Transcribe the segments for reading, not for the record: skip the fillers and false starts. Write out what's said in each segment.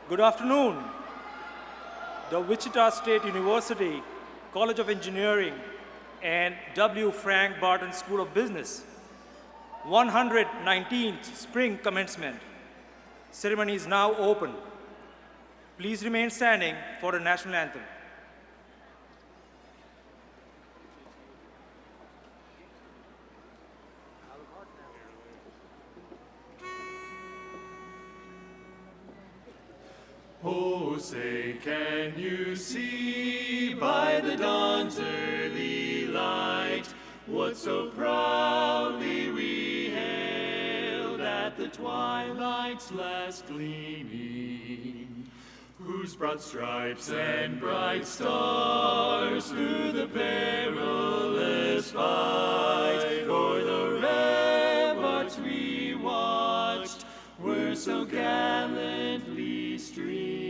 Good afternoon. The Wichita State University College of Engineering and W. Frank Barton School of Business 119th Spring Commencement ceremony is now open. Please remain standing for the national anthem. Oh, say, can you see by the dawn's early light what so proudly we hailed at the twilight's last gleaming, whose broad stripes and bright stars through the perilous fight o'er the ramparts we watched were so gallantly streaming,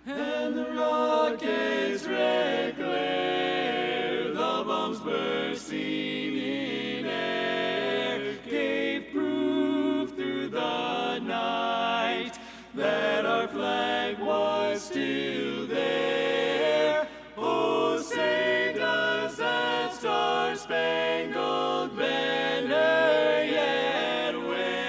and the rocket's red glare, the bombs bursting in air, gave proof through the night that our flag was still there. Oh, say does that star-spangled banner yet wave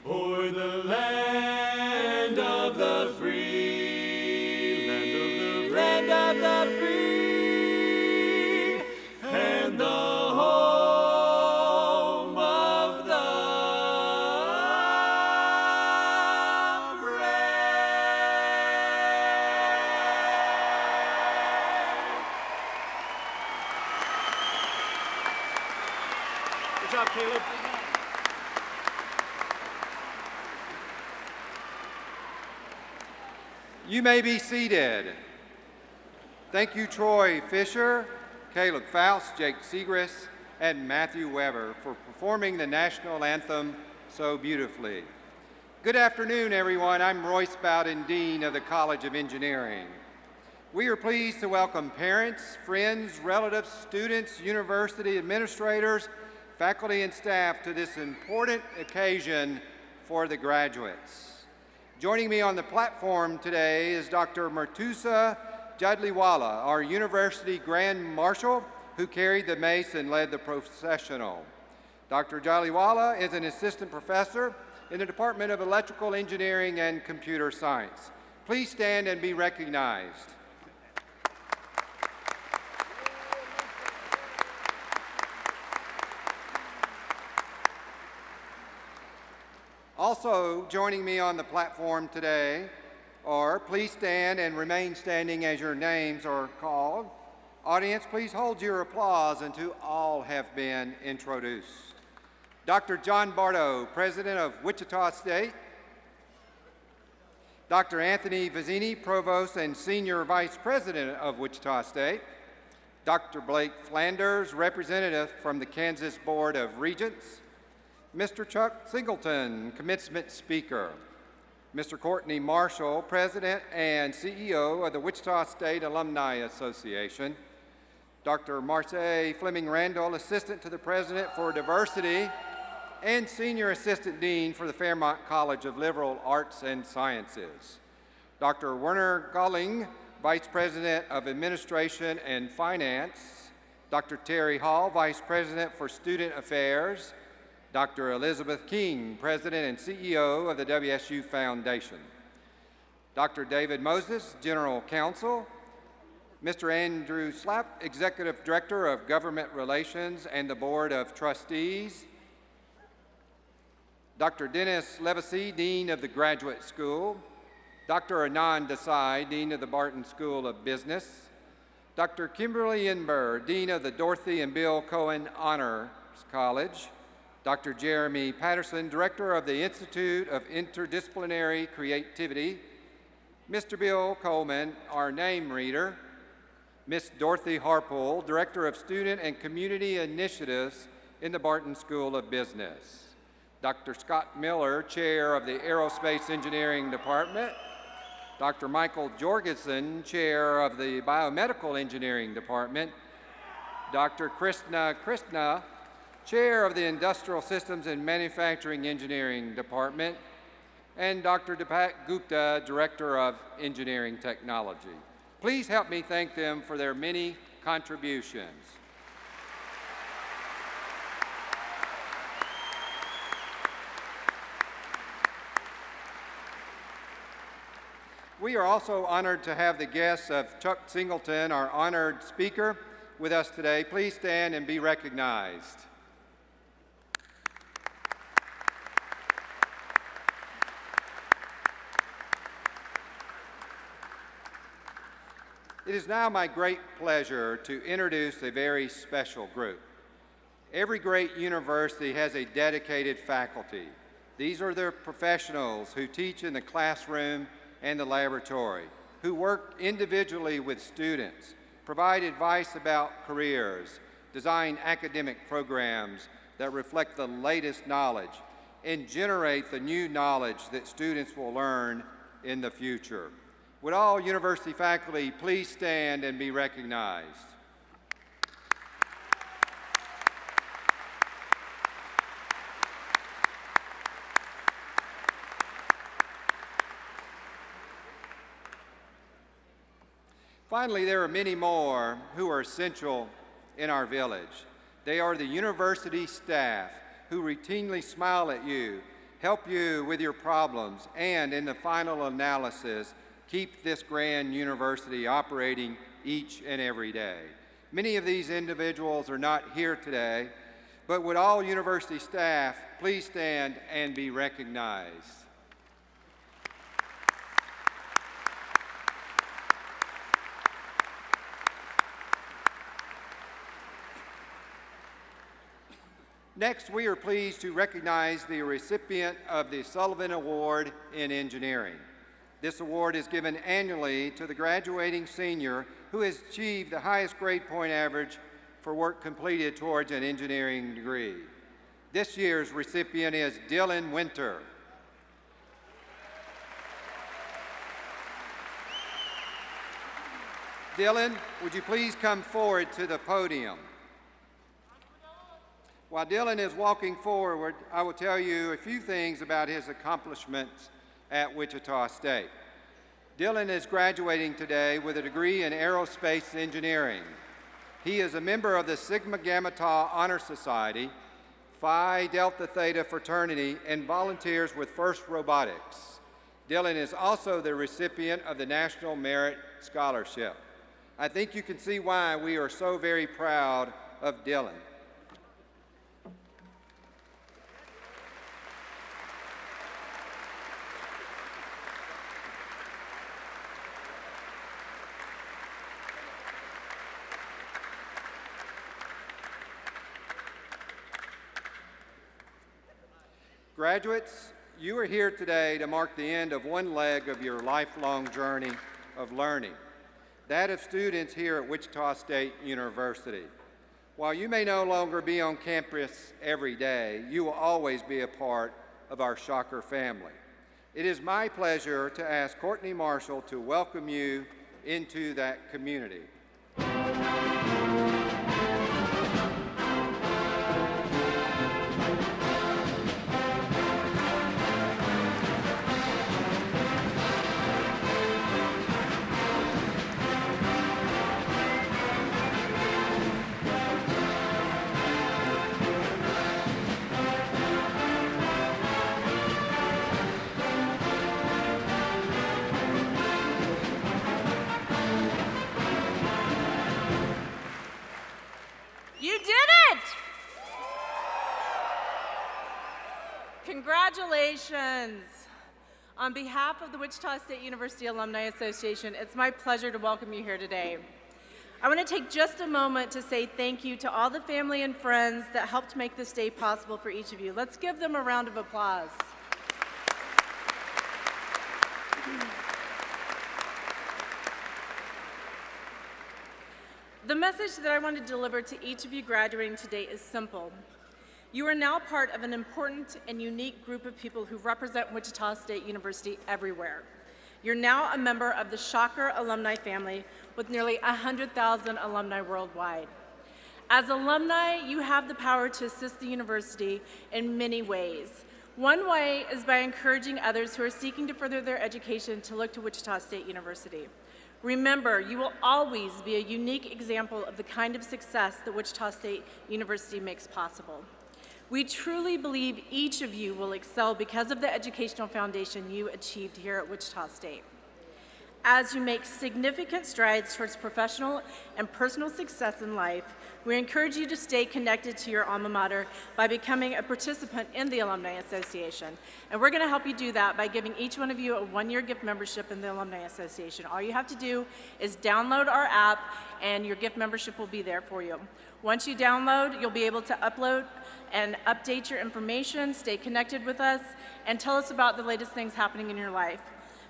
o'er the land of the free, land of the free, and the home of the brave. Good job, Caleb. You may be seated. Thank you, Troy Fisher, Caleb Faust, Jake Segrist, and Matthew Weber for performing the national anthem so beautifully. Good afternoon, everyone. I'm Royce Bowden, Dean of the College of Engineering. We are pleased to welcome parents, friends, relatives, students, university administrators, faculty, and staff to this important occasion for the graduates. Joining me on the platform today is Dr. Murtuza Jadliwala, our University Grand Marshal, who carried the mace and led the processional. Dr. Jadliwala is an assistant professor in the Department of Electrical Engineering and Computer Science. Please stand and be recognized. Also joining me on the platform today are, please stand and remain standing as your names are called. Audience, please hold your applause until all have been introduced. Dr. John Barto, President of Wichita State. Dr. Anthony Vizzini, Provost and Senior Vice President of Wichita State. Dr. Blake Flanders, Representative from the Kansas Board of Regents. Mr. Chuck Singleton, Commencement Speaker. Mr. Courtney Marshall, President and CEO of the Wichita State Alumni Association. Dr. Marce Fleming Randall, Assistant to the President for Diversity and Senior Assistant Dean for the Fairmont College of Liberal Arts and Sciences. Dr. Werner Galling, Vice President of Administration and Finance. Dr. Terry Hall, Vice President for Student Affairs. Dr. Elizabeth King, President and CEO of the WSU Foundation. Dr. David Moses, General Counsel. Mr. Andrew Slapp, Executive Director of Government Relations and the Board of Trustees. Dr. Dennis Levesey, Dean of the Graduate School. Dr. Anand Desai, Dean of the Barton School of Business. Dr. Kimberly Inber, Dean of the Dorothy and Bill Cohen Honors College. Dr. Jeremy Patterson, Director of the Institute of Interdisciplinary Creativity. Mr. Bill Coleman, our name reader. Ms. Dorothy Harpole, Director of Student and Community Initiatives in the Barton School of Business. Dr. Scott Miller, Chair of the Aerospace Engineering Department. Dr. Michael Jorgensen, Chair of the Biomedical Engineering Department. Dr. Krishna Chair of the Industrial Systems and Manufacturing Engineering Department, and Dr. Deepak Gupta, Director of Engineering Technology. Please help me thank them for their many contributions. We are also honored to have the guests of Chuck Singleton, our honored speaker, with us today. Please stand and be recognized. It is now my great pleasure to introduce a very special group. Every great university has a dedicated faculty. These are the professionals who teach in the classroom and the laboratory, who work individually with students, provide advice about careers, design academic programs that reflect the latest knowledge, and generate the new knowledge that students will learn in the future. Would all university faculty please stand and be recognized? Finally, there are many more who are essential in our village. They are the university staff who routinely smile at you, help you with your problems, and in the final analysis, keep this grand university operating each and every day. Many of these individuals are not here today, but would all university staff please stand and be recognized? Next, we are pleased to recognize the recipient of the Sullivan Award in Engineering. This award is given annually to the graduating senior who has achieved the highest grade point average for work completed towards an engineering degree. This year's recipient is Dylan Winter. Dylan, would you please come forward to the podium? While Dylan is walking forward, I will tell you a few things about his accomplishments at Wichita State. Dylan is graduating today with a degree in aerospace engineering. He is a member of the Sigma Gamma Tau Honor Society, Phi Delta Theta fraternity, and volunteers with FIRST Robotics. Dylan is also the recipient of the National Merit Scholarship. I think you can see why we are so very proud of Dylan. Graduates, you are here today to mark the end of one leg of your lifelong journey of learning, that of students here at Wichita State University. While you may no longer be on campus every day, you will always be a part of our Shocker family. It is my pleasure to ask Courtney Marshall to welcome you into that community. You did it! Congratulations. On behalf of the Wichita State University Alumni Association, it's my pleasure to welcome you here today. I want to take just a moment to say thank you to all the family and friends that helped make this day possible for each of you. Let's give them a round of applause. The message that I want to deliver to each of you graduating today is simple. You are now part of an important and unique group of people who represent Wichita State University everywhere. You're now a member of the Shocker alumni family with nearly 100,000 alumni worldwide. As alumni, you have the power to assist the university in many ways. One way is by encouraging others who are seeking to further their education to look to Wichita State University. Remember, you will always be a unique example of the kind of success that Wichita State University makes possible. We truly believe each of you will excel because of the educational foundation you achieved here at Wichita State. As you make significant strides towards professional and personal success in life, we encourage you to stay connected to your alma mater by becoming a participant in the Alumni Association. And we're going to help you do that by giving each one of you a one-year gift membership in the Alumni Association. All you have to do is download our app, and your gift membership will be there for you. Once you download, you'll be able to upload and update your information, stay connected with us, and tell us about the latest things happening in your life.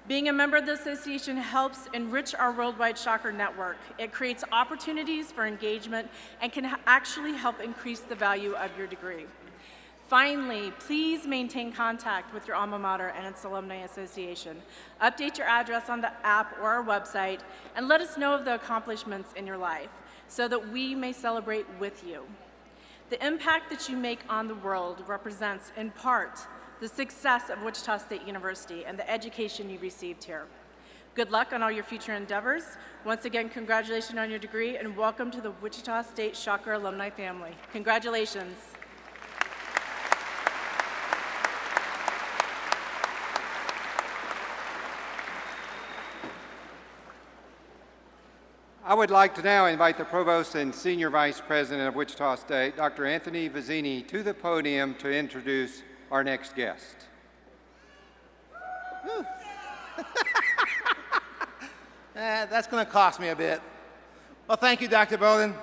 Being a member of the association helps enrich our worldwide Shocker network. It creates opportunities for engagement and can actually help increase the value of your degree. Finally, please maintain contact with your alma mater and its alumni association. Update your address on the app or our website, and let us know of the accomplishments in your life so that we may celebrate with you. The impact that you make on the world represents, in part, the success of Wichita State University and the education you received here. Good luck on all your future endeavors. Once again, congratulations on your degree, and welcome to the Wichita State Shocker alumni family. Congratulations. I would like to now invite the Provost and Senior Vice President of Wichita State, Dr. Anthony Vizzini, to the podium to introduce our next guest. That's going to cost me a bit. Well, thank you, Dr. Barton.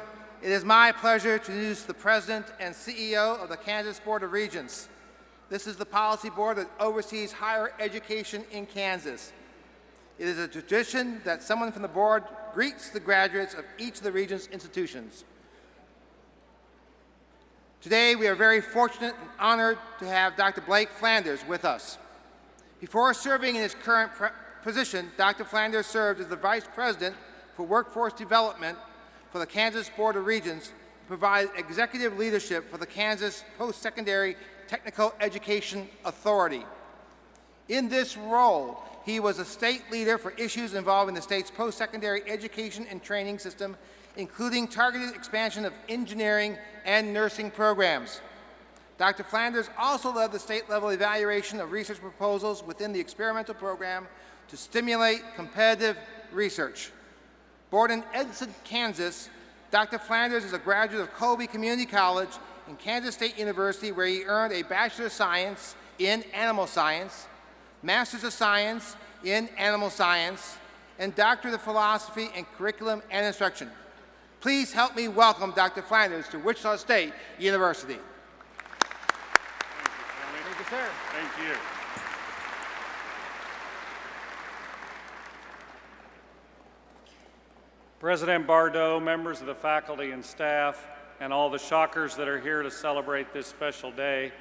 It is my pleasure to introduce the President and CEO of the Kansas Board of Regents. This is the policy board that oversees higher education in Kansas. It is a tradition that someone from the board greets the graduates of each of the Regents' institutions. Today, we are very fortunate and honored to have Dr. Blake Flanders with us. Before serving in his current position, Dr. Flanders served as the Vice President for Workforce Development for the Kansas Board of Regents and provided executive leadership for the Kansas Post-Secondary Technical Education Authority. In this role, he was a state leader for issues involving the state's post-secondary education and training system, including targeted expansion of engineering and nursing programs. Dr. Flanders also led the state-level evaluation of research proposals within the experimental program to stimulate competitive research. Born in Edson, Kansas, Dr. Flanders is a graduate of Colby Community College and Kansas State University, where he earned a Bachelor of Science in Animal Science, Master's of Science in Animal Science, and Doctorate of Philosophy in Curriculum and Instruction. Please help me welcome Dr. Flanders to Wichita State University. Thank you, sir. Thank you. President Bardo, members of the faculty and staff, and all the Shockers that are here to celebrate this special day,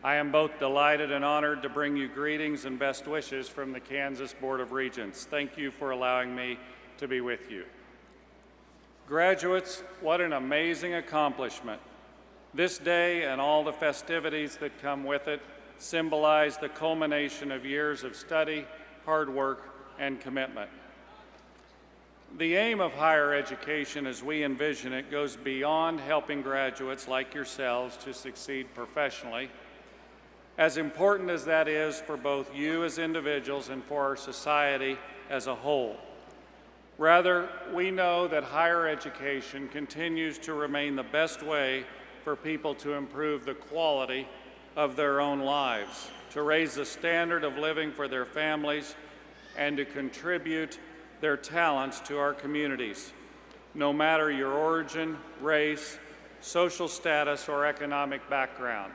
I am both delighted and honored to bring you greetings and best wishes from the Kansas Board of Regents. Thank you for allowing me to be with you. Graduates, what an amazing accomplishment. This day and all the festivities that come with it symbolize the culmination of years of study, hard work, and commitment. The aim of higher education as we envision it goes beyond helping graduates like yourselves to succeed professionally. As important as that is for both you as individuals and for our society as a whole. Rather, we know that higher education continues to remain the best way for people to improve the quality of their own lives, to raise the standard of living for their families, and to contribute their talents to our communities, no matter your origin, race, social status, or economic background.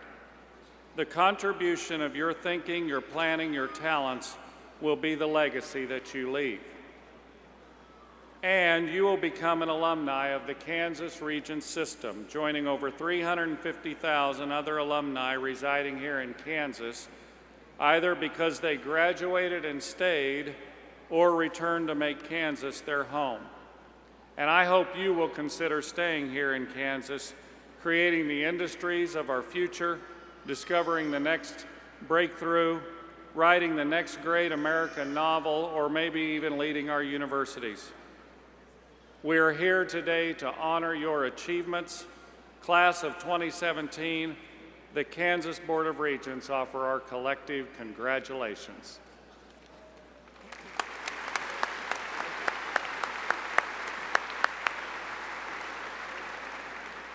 The contribution of your thinking, your planning, your talents will be the legacy that you leave. And you will become an alumni of the Kansas Regents system, joining over 350,000 other alumni residing here in Kansas, either because they graduated and stayed or returned to make Kansas their home. And I hope you will consider staying here in Kansas, creating the industries of our future, discovering the next breakthrough, writing the next great American novel, or maybe even leading our universities. We are here today to honor your achievements. Class of 2017, the Kansas Board of Regents offer our collective congratulations.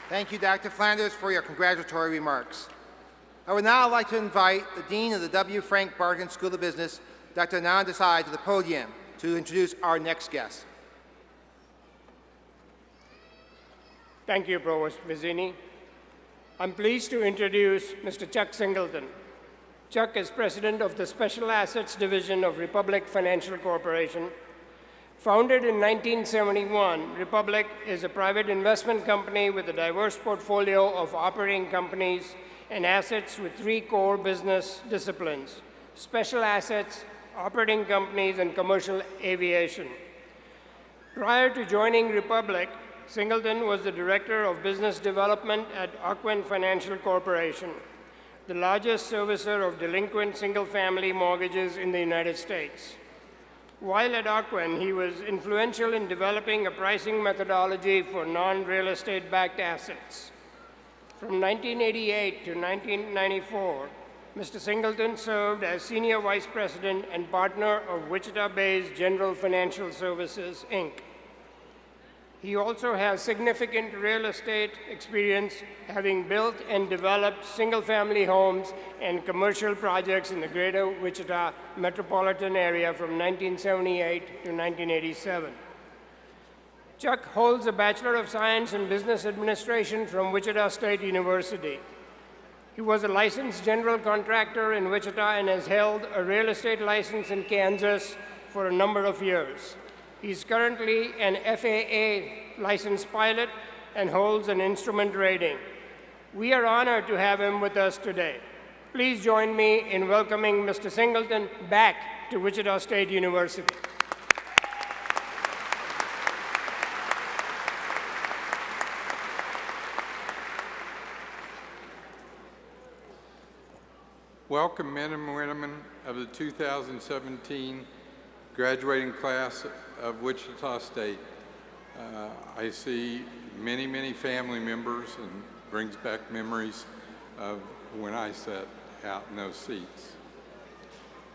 Thank you, Dr. Flanders, for your congratulatory remarks. I would now like to invite the Dean of the W. Frank Barton School of Business, Dr. Anand Desai, to the podium to introduce our next guest. Thank you, Provost Vizzini. I'm pleased to introduce Mr. Chuck Singleton. Chuck is president of the Special Assets Division of Republic Financial Corporation. Founded in 1971, Republic is a private investment company with a diverse portfolio of operating companies and assets with three core business disciplines: special assets, operating companies, and commercial aviation. Prior to joining Republic, Singleton was the Director of Business Development at Ocwen Financial Corporation, the largest servicer of delinquent single-family mortgages in the United States. While at Ocwen, he was influential in developing a pricing methodology for non-real estate-backed assets. From 1988 to 1994, Mr. Singleton served as Senior Vice President and partner of Wichita-based General Financial Services, Inc. He also has significant real estate experience, having built and developed single-family homes and commercial projects in the greater Wichita metropolitan area from 1978 to 1987. Chuck holds a Bachelor of Science in Business Administration from Wichita State University. He was a licensed general contractor in Wichita and has held a real estate license in Kansas for a number of years. He's currently an FAA licensed pilot and holds an instrument rating. We are honored to have him with us today. Please join me in welcoming Mr. Singleton back to Wichita State University. Welcome, men and women of the 2017 graduating class of Wichita State. I see many, many family members and brings back memories of when I sat out in those seats.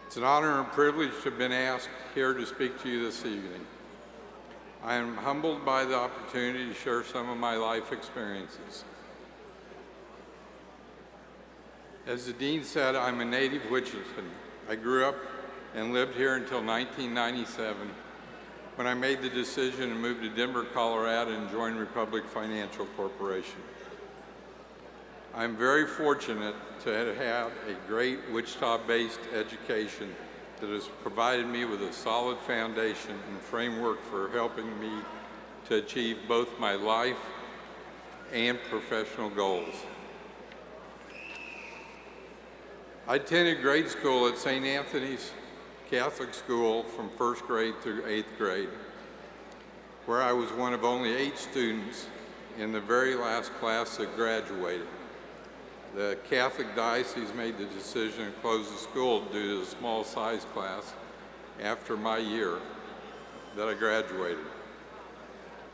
It's an honor and privilege to have been asked here to speak to you this evening. I am humbled by the opportunity to share some of my life experiences. As the Dean said, I'm a native Wichitan. I grew up and lived here until 1997, when I made the decision to move to Denver, Colorado and join Republic Financial Corporation. I'm very fortunate to have had a great Wichita-based education that has provided me with a solid foundation and framework for helping me to achieve both my life and professional goals. I attended grade school at St. Anthony's Catholic School from first grade through 8th grade, where I was one of only 8 students in the very last class that graduated. The Catholic diocese made the decision to close the school due to the small size class after my year that I graduated.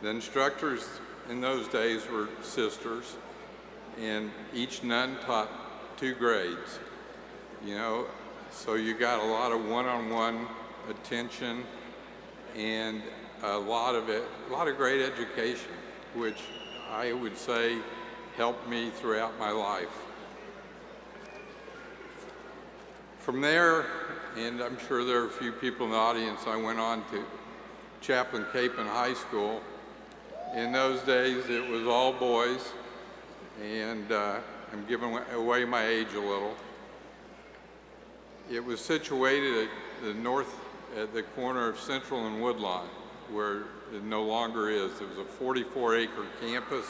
The instructors in those days were sisters, and each nun taught 2 grades. You know, so you got a lot of one-on-one attention and a lot of great education, which I would say helped me throughout my life. From there, and I'm sure there are a few people in the audience, I went on to Chaplain Capon High School. In those days, it was all boys, and I'm giving away my age a little. It was situated at the corner of Central and Woodlawn, where it no longer is. It was a 44-acre campus,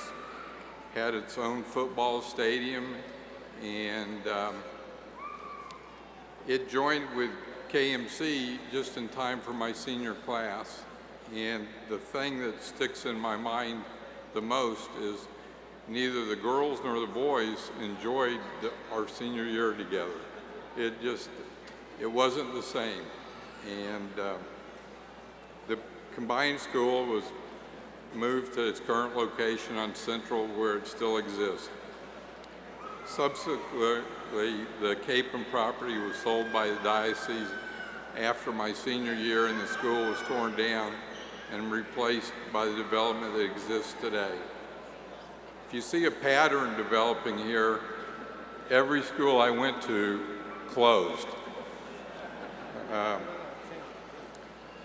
had its own football stadium, and it joined with KMC just in time for my senior class. And the thing that sticks in my mind the most is neither the girls nor the boys enjoyed our senior year together. It wasn't the same. And the combined school was moved to its current location on Central, where it still exists. Subsequently, the Capon property was sold by the diocese after my senior year, and the school was torn down and replaced by the development that exists today. If you see a pattern developing here, every school I went to closed.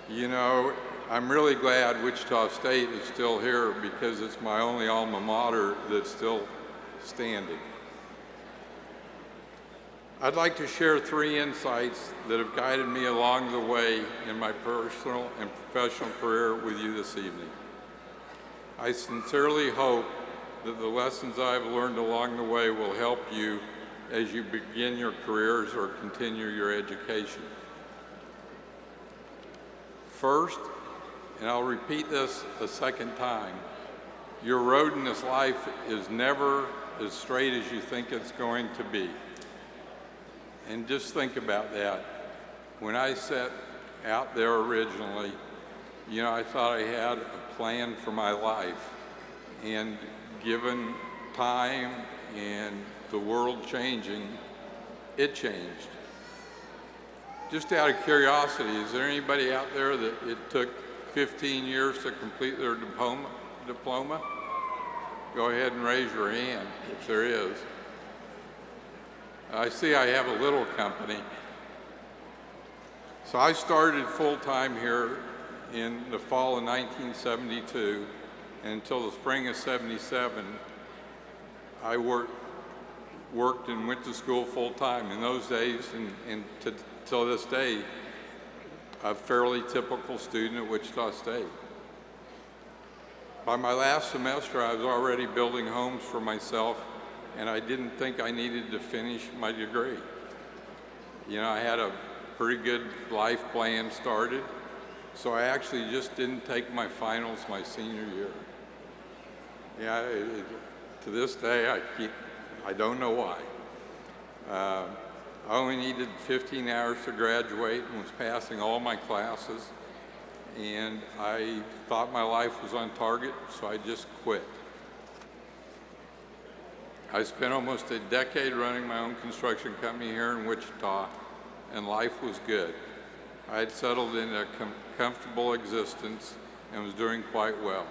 You know, I'm really glad Wichita State is still here because it's my only alma mater that's still standing. I'd like to share 3 insights that have guided me along the way in my personal and professional career with you this evening. I sincerely hope that the lessons I've learned along the way will help you as you begin your careers or continue your education. First, and I'll repeat this a second time, your road in this life is never as straight as you think it's going to be. And just think about that. When I set out there originally, you know, I thought I had a plan for my life. And given time and the world changing, it changed. Just out of curiosity, is there anybody out there that it took 15 years to complete their diploma? Go ahead and raise your hand if there is. I see I have a little company. So I started full-time here in the fall of 1972, and until the spring of '77, I worked and went to school full-time. In those days, and till this day, a fairly typical student at Wichita State. By my last semester, I was already building homes for myself, and I didn't think I needed to finish my degree. You know, I had a pretty good life plan started, so I actually just didn't take my finals my senior year. Yeah, to this day, I don't know why. I only needed 15 hours to graduate and was passing all my classes, and I thought my life was on target, so I just quit. I spent almost a decade running my own construction company here in Wichita, and life was good. I had settled in a comfortable existence and was doing quite well.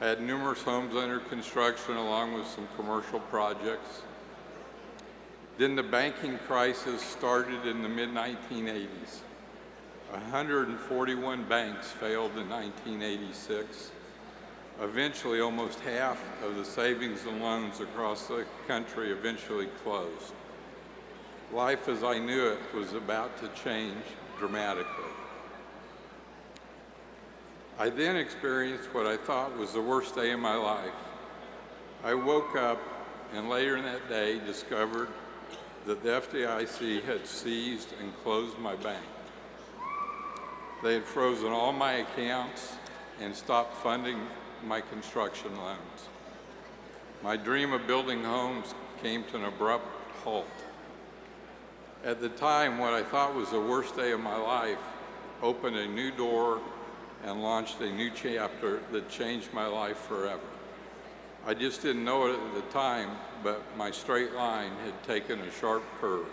I had numerous homes under construction along with some commercial projects. Then the banking crisis started in the mid-1980s. 141 banks failed in 1986. Eventually, almost half of the savings and loans across the country eventually closed. Life as I knew it was about to change dramatically. I then experienced what I thought was the worst day of my life. I woke up and later in that day discovered that the FDIC had seized and closed my bank. They had frozen all my accounts and stopped funding my construction loans. My dream of building homes came to an abrupt halt. At the time, what I thought was the worst day of my life opened a new door and launched a new chapter that changed my life forever. I just didn't know it at the time, but my straight line had taken a sharp curve.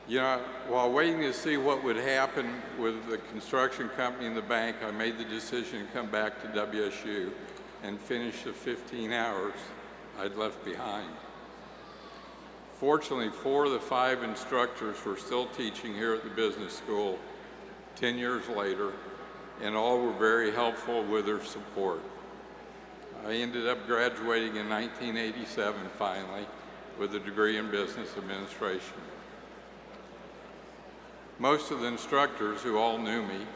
You know, while waiting to see what would happen with the construction company and the bank, I made the decision to come back to WSU and finish the 15 hours I'd left behind. Fortunately, 4 of the 5 instructors were still teaching here at the business school 10 years later, and all were very helpful with their support. I ended up graduating in 1987 finally with a degree in business administration. Most of the instructors, who all knew me,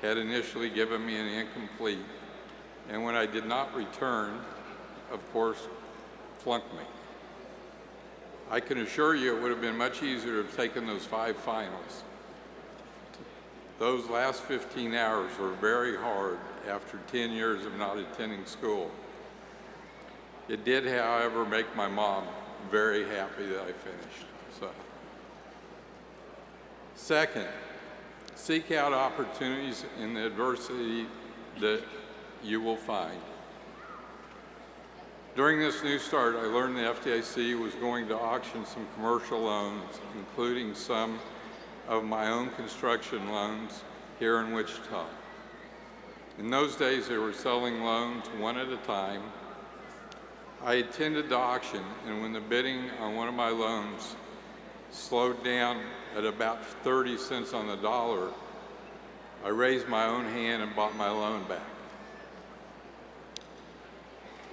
had initially given me an incomplete, and when I did not return, of course, flunked me. I can assure you it would have been much easier to have taken those 5 finals. those last 15 hours were very hard after 10 years of not attending school. It did, however, make my mom very happy that I finished. Second, seek out opportunities in the adversity that you will find. During this new start, I learned the FDIC was going to auction some commercial loans, including some of my own construction loans here in Wichita. In those days, they were selling loans one at a time. I attended the auction, and when the bidding on one of my loans slowed down at about 30 cents on the dollar, I raised my own hand and bought my loan back.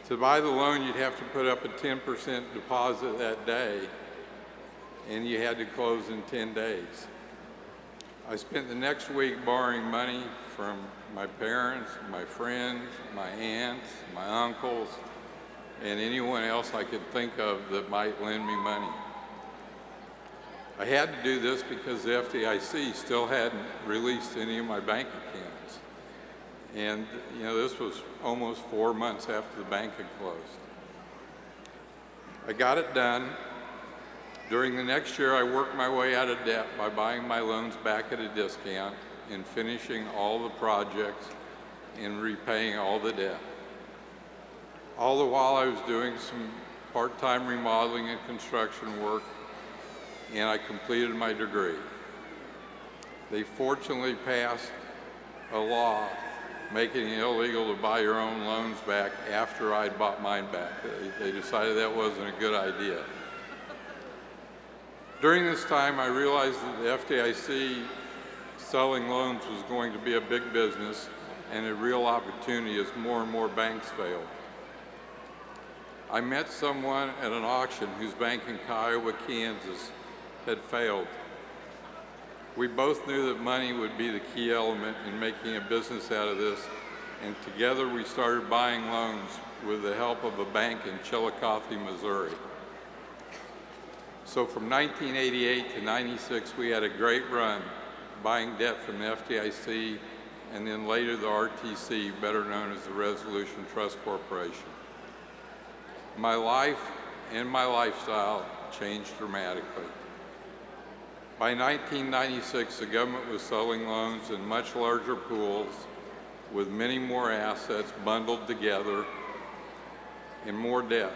To buy the loan, you'd have to put up a 10% deposit that day, and you had to close in 10 days. I spent the next week borrowing money from my parents, my friends, my aunts, my uncles, and anyone else I could think of that might lend me money. I had to do this because the FDIC still hadn't released any of my bank accounts. And this was almost 4 months after the bank had closed. I got it done. During the next year, I worked my way out of debt by buying my loans back at a discount and finishing all the projects and repaying all the debt. All the while I was doing some part-time remodeling and construction work, and I completed my degree. They fortunately passed a law making it illegal to buy your own loans back after I'd bought mine back. They decided that wasn't a good idea. During this time, I realized that the FDIC selling loans was going to be a big business and a real opportunity as more and more banks failed. I met someone at an auction whose bank in Kiowa, Kansas had failed. We both knew that money would be the key element in making a business out of this, and together we started buying loans with the help of a bank in Chillicothe, Missouri. So from 1988 to 96, we had a great run buying debt from the FDIC and then later the RTC, better known as the Resolution Trust Corporation. My life and my lifestyle changed dramatically. By 1996, the government was selling loans in much larger pools with many more assets bundled together and more debt.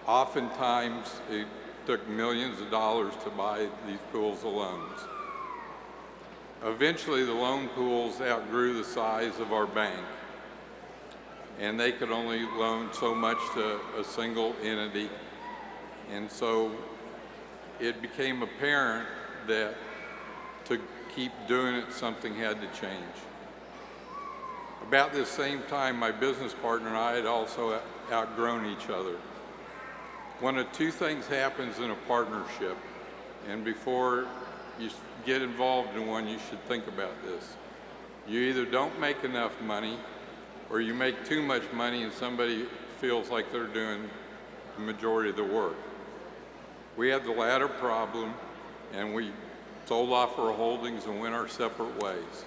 Oftentimes, it took millions of dollars to buy these pools of loans. Eventually, the loan pools outgrew the size of our bank, and they could only loan so much to a single entity. And so it became apparent that to keep doing it, something had to change. About this same time, my business partner and I had also outgrown each other. One of two things happens in a partnership, and before you get involved in one, you should think about this. You either don't make enough money, or you make too much money and somebody feels like they're doing the majority of the work. We had the latter problem, and we sold off our holdings and went our separate ways.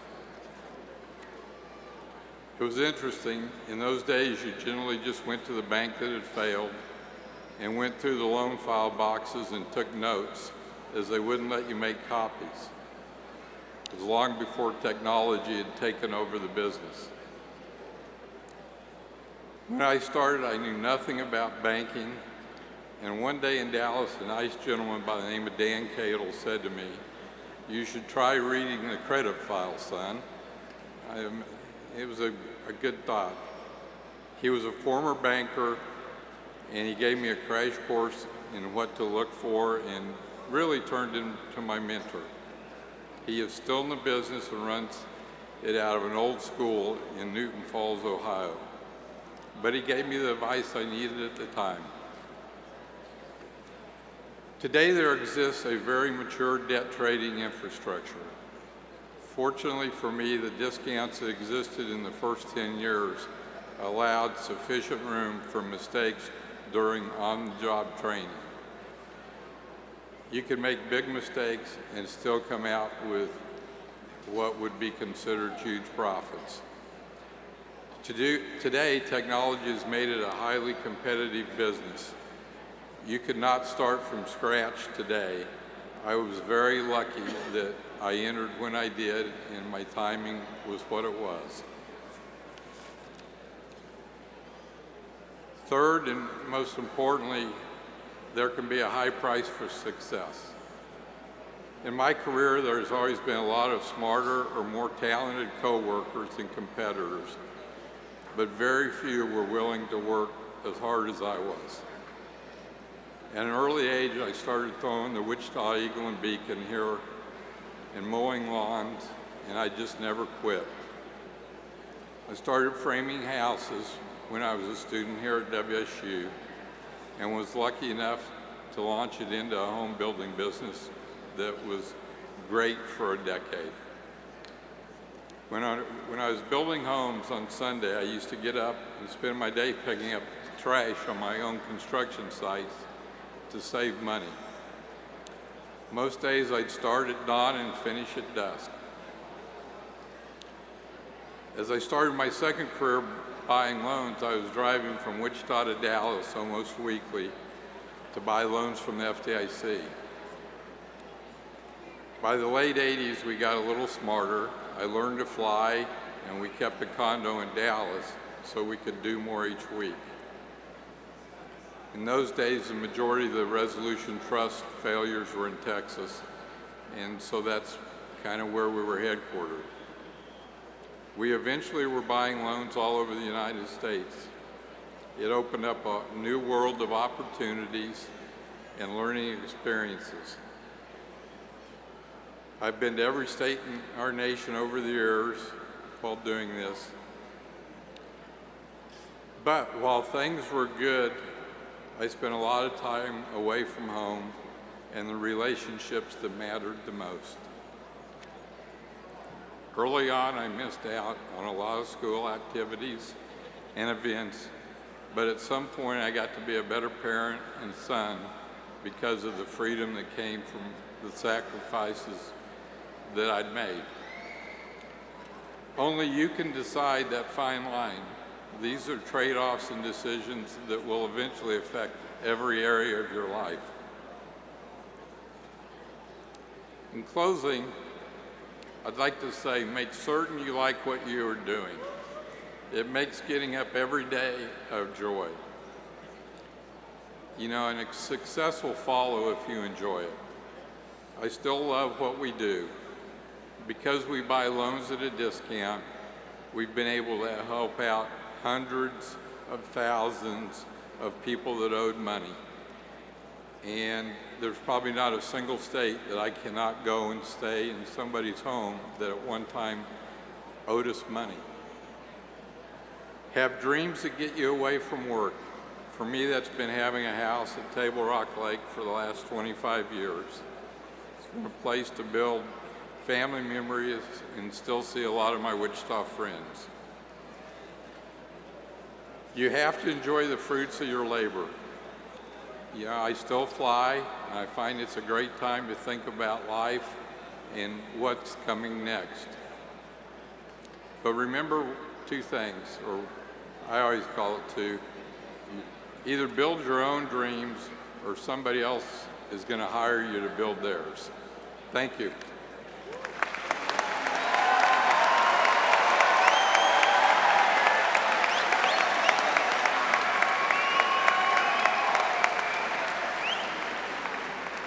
It was interesting. In those days, you generally just went to the bank that had failed and went through the loan file boxes and took notes, as they wouldn't let you make copies. It was long before technology had taken over the business. When I started, I knew nothing about banking, and one day in Dallas, a nice gentleman by the name of Dan Cadle said to me, "You should try reading the credit file, son." It was a good thought. He was a former banker, and he gave me a crash course in what to look for and really turned into my mentor. He is still in the business and runs it out of an old school in Newton Falls, Ohio. But he gave me the advice I needed at the time. Today there exists a very mature debt trading infrastructure. Fortunately for me, the discounts that existed in the first 10 years allowed sufficient room for mistakes during on-the-job training. You can make big mistakes and still come out with what would be considered huge profits. Today, technology has made it a highly competitive business. You could not start from scratch today. I was very lucky that I entered when I did, and my timing was what it was. Third, and most importantly, there can be a high price for success. In my career, there's always been a lot of smarter or more talented coworkers and competitors, but very few were willing to work as hard as I was. At an early age, I started throwing the Wichita Eagle and Beacon here and mowing lawns, and I just never quit. I started framing houses when I was a student here at WSU and was lucky enough to launch it into a home building business that was great for a decade. When I was building homes on Sunday, I used to get up and spend my day picking up trash on my own construction sites to save money. Most days I'd start at dawn and finish at dusk. As I started my second career buying loans, I was driving from Wichita to Dallas almost weekly to buy loans from the FDIC. By the late 80s, we got a little smarter. I learned to fly, and we kept a condo in Dallas so we could do more each week. In those days, the majority of the Resolution Trust failures were in Texas, and so that's kind of where we were headquartered. We eventually were buying loans all over the United States. It opened up a new world of opportunities and learning experiences. I've been to every state in our nation over the years while doing this. But while things were good, I spent a lot of time away from home and the relationships that mattered the most. Early on, I missed out on a lot of school activities and events, but at some point I got to be a better parent and son because of the freedom that came from the sacrifices that I'd made. Only you can decide that fine line. These are trade-offs and decisions that will eventually affect every area of your life. In closing, I'd like to say, make certain you like what you are doing. It makes getting up every day a joy. You know, and a success will follow if you enjoy it. I still love what we do. Because we buy loans at a discount, we've been able to help out hundreds of thousands of people that owed money. And there's probably not a single state that I cannot go and stay in somebody's home that at one time owed us money. Have dreams that get you away from work. For me, that's been having a house at Table Rock Lake for the last 25 years. It's been a place to build family memories and still see a lot of my Wichita friends. You have to enjoy the fruits of your labor. Yeah, I still fly, and I find it's a great time to think about life and what's coming next. But remember two things, or I always call it two. Either build your own dreams or somebody else is going to hire you to build theirs. Thank you.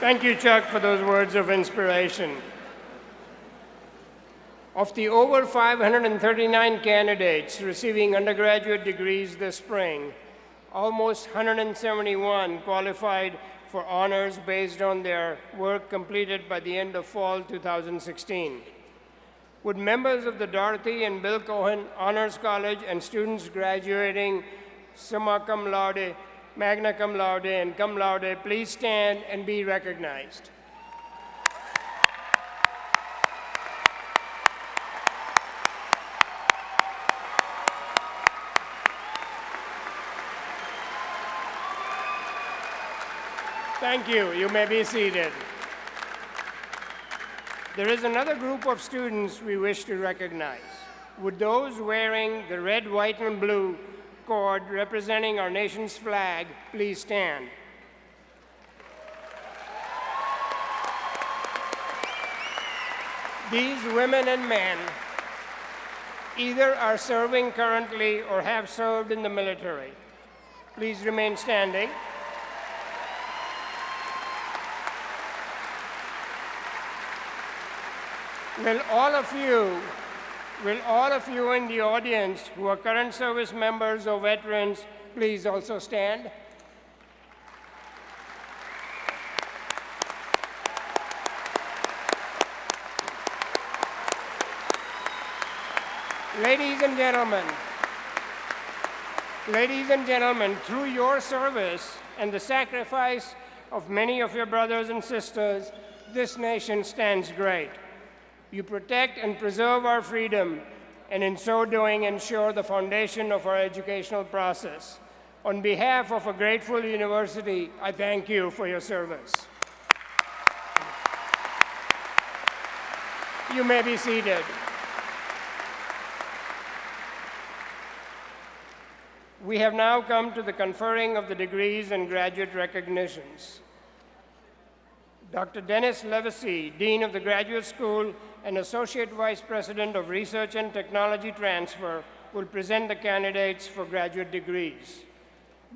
Thank you, Chuck, for those words of inspiration. Of the over 539 candidates receiving undergraduate degrees this spring, almost 171 qualified for honors based on their work completed by the end of fall 2016. Would members of the Dorothy and Bill Cohen Honors College and students graduating summa cum laude, magna cum laude, and cum laude please stand and be recognized? Thank you. You may be seated. There is another group of students we wish to recognize. Would those wearing the red, white, and blue cord representing our nation's flag please stand? These women and men either are serving currently or have served in the military. Please remain standing. Will all of you in the audience who are current service members or veterans please also stand? Ladies and gentlemen, through your service and the sacrifice of many of your brothers and sisters, this nation stands great. You protect and preserve our freedom, and in so doing ensure the foundation of our educational process. On behalf of a grateful university, I thank you for your service. You may be seated. We have now come to the conferring of the degrees and graduate recognitions. Dr. Dennis Levesey, Dean of the Graduate School and Associate Vice President of Research and Technology Transfer, will present the candidates for graduate degrees.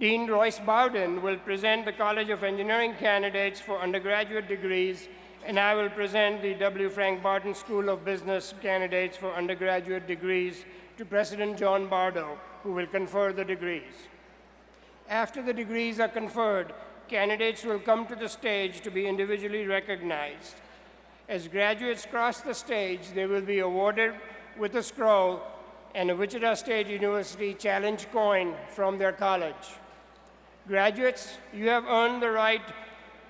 Dean Royce Barton will present the College of Engineering candidates for undergraduate degrees, and I will present the W. Frank Barton School of Business candidates for undergraduate degrees to President John Bardo, who will confer the degrees. After the degrees are conferred, candidates will come to the stage to be individually recognized. As graduates cross the stage, they will be awarded with a scroll and a Wichita State University Challenge coin from their college. Graduates, you have earned the right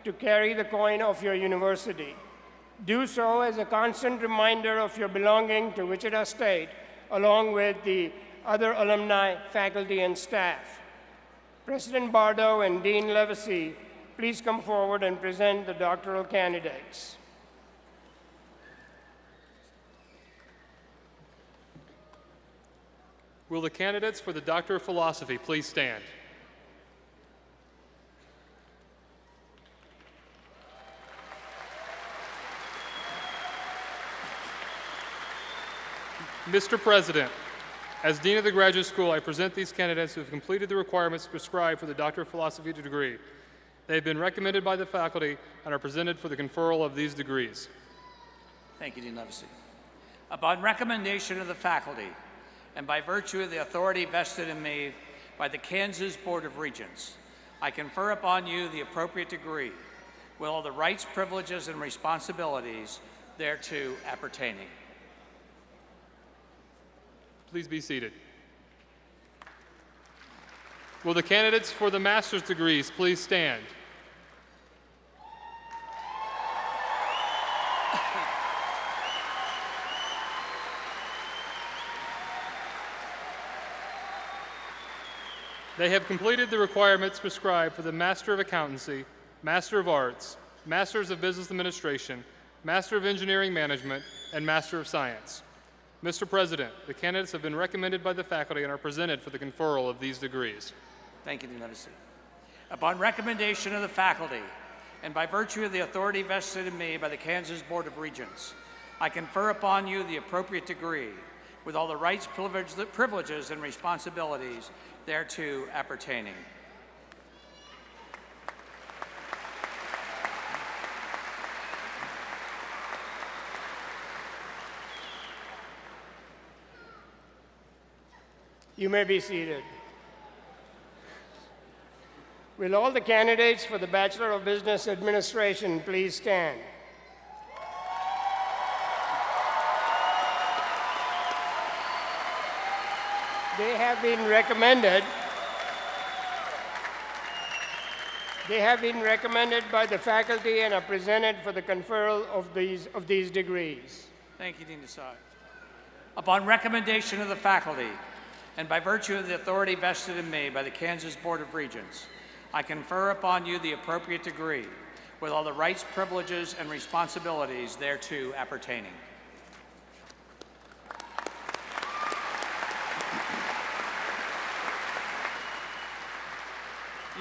to carry the coin of your university. Do so as a constant reminder of your belonging to Wichita State, along with the other alumni, faculty, and staff. President Bardo and Dean Levesey, please come forward and present the doctoral candidates. Will the candidates for the Doctor of Philosophy please stand? Mr. President, as Dean of the Graduate School, I present these candidates who have completed the requirements prescribed for the Doctor of Philosophy degree. They have been recommended by the faculty and are presented for the conferral of these degrees. Thank you, Dean Levesey. Upon recommendation of the faculty, and by virtue of the authority vested in me by the Kansas Board of Regents, I confer upon you the appropriate degree with all the rights, privileges, and responsibilities thereto appertaining. Please be seated. Will the candidates for the master's degrees please stand? They have completed the requirements prescribed for the Master of Accountancy, Master of Arts, Masters of Business Administration, Master of Engineering Management, and Master of Science. Mr. President, the candidates have been recommended by the faculty and are presented for the conferral of these degrees. Thank you, Dean Levesey. Upon recommendation of the faculty, and by virtue of the authority vested in me by the Kansas Board of Regents, I confer upon you the appropriate degree with all the rights, privileges, and responsibilities thereto appertaining. You may be seated. Will all the candidates for the Bachelor of Business Administration please stand? They have been recommended by the faculty and are presented for the conferral of these degrees. Thank you, Dean Desai. Upon recommendation of the faculty, and by virtue of the authority vested in me by the Kansas Board of Regents, I confer upon you the appropriate degree with all the rights, privileges, and responsibilities thereto appertaining.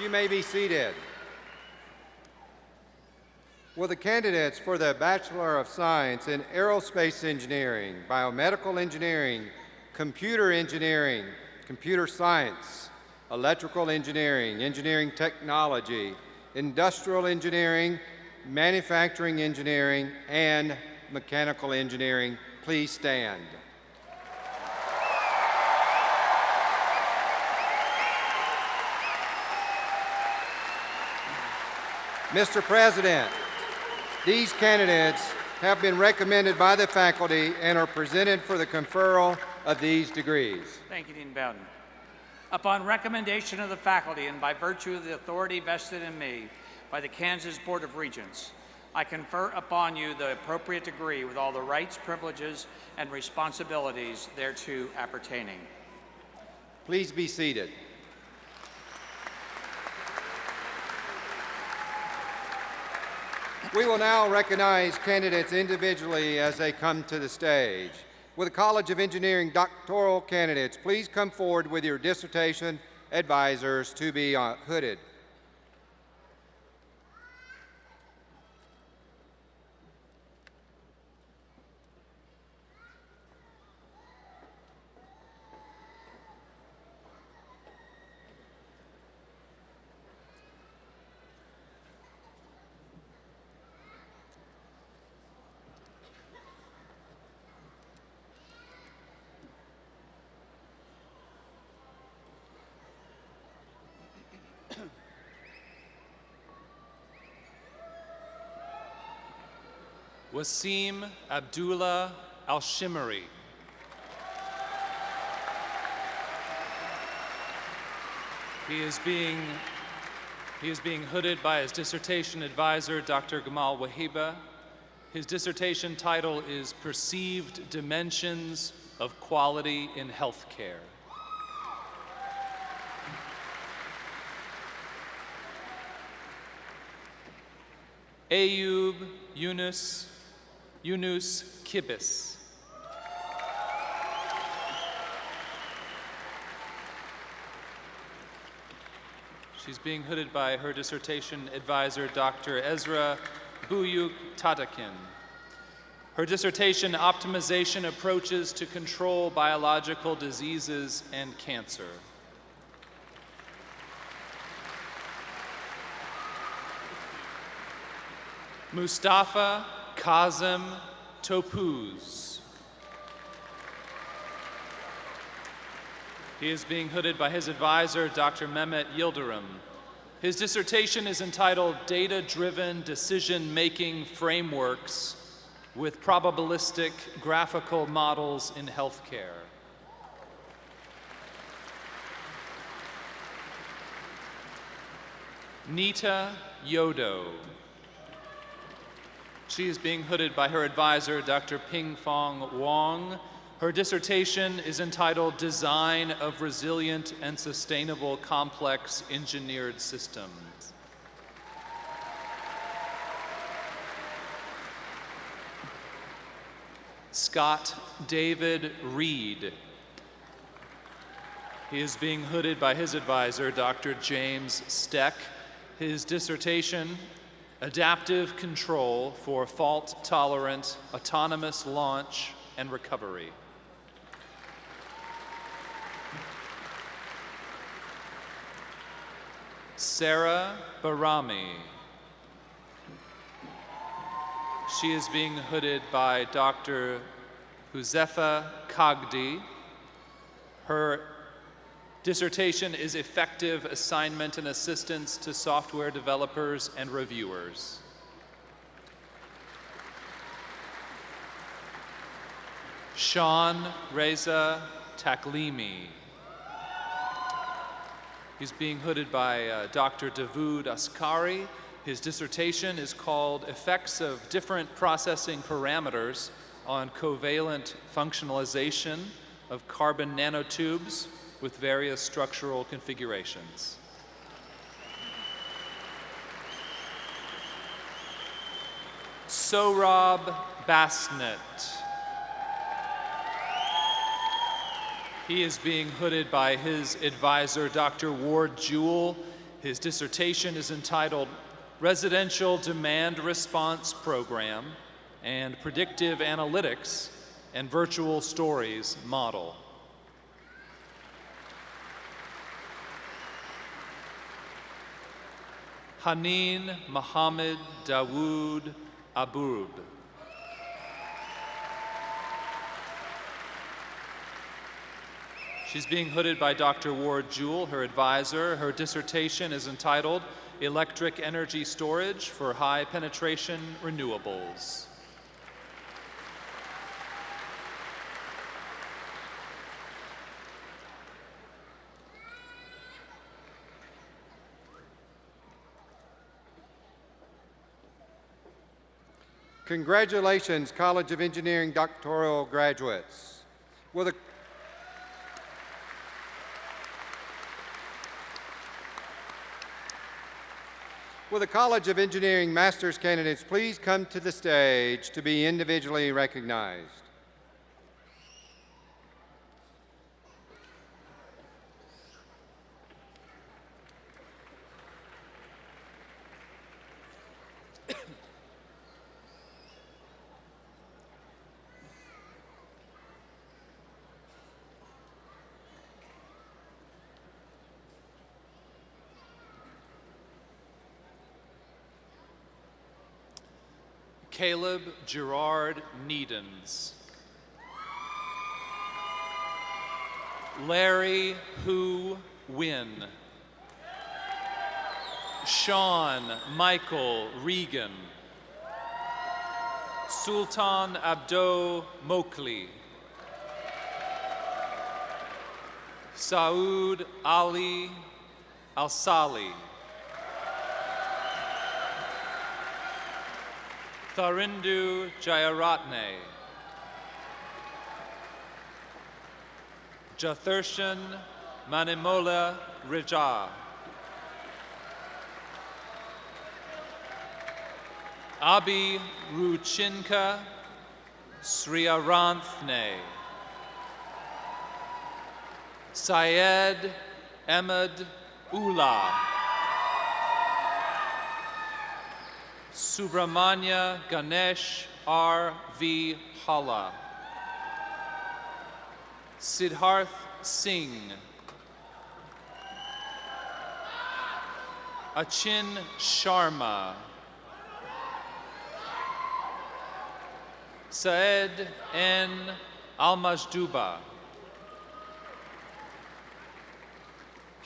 You may be seated. Will the candidates for the Bachelor of Science in Aerospace Engineering, Biomedical Engineering, Computer Engineering, Computer Science, Electrical Engineering, Engineering Technology, Industrial Engineering, Manufacturing Engineering, and Mechanical Engineering please stand? Mr. President, these candidates have been recommended by the faculty and are presented for the conferral of these degrees. Thank you, Dean Bowden. Upon recommendation of the faculty and by virtue of the authority vested in me by the Kansas Board of Regents, I confer upon you the appropriate degree with all the rights, privileges, and responsibilities thereto appertaining. Please be seated. We will now recognize candidates individually as they come to the stage. Will the College of Engineering doctoral candidates please come forward with your dissertation advisors to be hooded. Wasim Abdullah Al-Shimari. He is being hooded by his dissertation advisor, Dr. Gamal Wahiba. His dissertation title is Perceived Dimensions of Quality in Healthcare. Ayub Yunus Kibis. She's being hooded by her dissertation advisor, Dr. Ezra Buyuk Tatakin. Her dissertation, Optimization Approaches to Control Biological Diseases and Cancer. Mustafa Kazem Topuz. He is being hooded by his advisor, Dr. Mehmet Yildirim. His dissertation is entitled Data-Driven Decision-Making Frameworks with Probabilistic Graphical Models in Healthcare. Nita Yodo. She is being hooded by her advisor, Dr. Ping-Fong Wong. Her dissertation is entitled Design of Resilient and Sustainable Complex Engineered Systems. Scott David Reed. He is being hooded by his advisor, Dr. James Steck. His dissertation, Adaptive Control for Fault-Tolerant Autonomous Launch and Recovery. Sarah Barami. She is being hooded by Dr. Huzefa Kagdi. Her dissertation is Effective Assignment and Assistance to Software Developers and Reviewers. Sean Reza Taklimi. He's being hooded by Dr. Davood Askari. His dissertation is called Effects of Different Processing Parameters on Covalent Functionalization of Carbon Nanotubes with Various Structural Configurations. Sohrab Basnet. He is being hooded by his advisor, Dr. Ward Jewell. His dissertation is entitled Residential Demand Response Program and Predictive Analytics and Virtual Stories Model. Haneen Mohammed Dawood Abub. She's being hooded by Dr. Ward Jewell, her advisor. Her dissertation is entitled Electric Energy Storage for High Penetration Renewables. Congratulations, College of Engineering doctoral graduates. Will the College of Engineering master's candidates please come to the stage to be individually recognized? Caleb Gerard Needens. Larry Hu Win. Sean Michael Regan. Sultan Abdo Mokli. Saud Ali Al-Sali. Tharindu Jayaratne. Jathirshan Manimola Rija. Abi Ruchinka Sriaranthne. Syed Ahmed Ullah. Subramanya Ganesh R.V. Halla. Siddharth Singh. Achin Sharma. Saed N. Almajduba.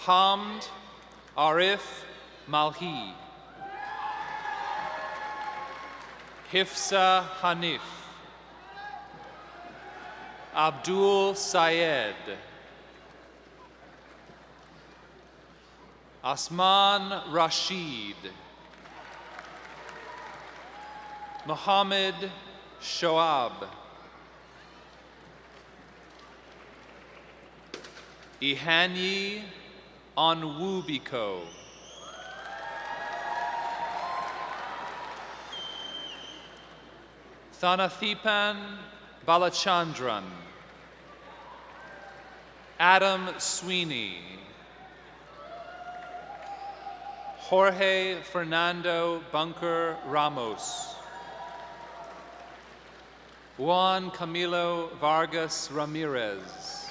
Hamd Arif Malhi. Hifsa Hanif. Abdul Syed. Asman Rashid. Muhammad Shoab. Ihanyi Onwubiko. Thanathipan Balachandran. Adam Sweeney. Jorge Fernando Bunker Ramos. Juan Camilo Vargas Ramirez.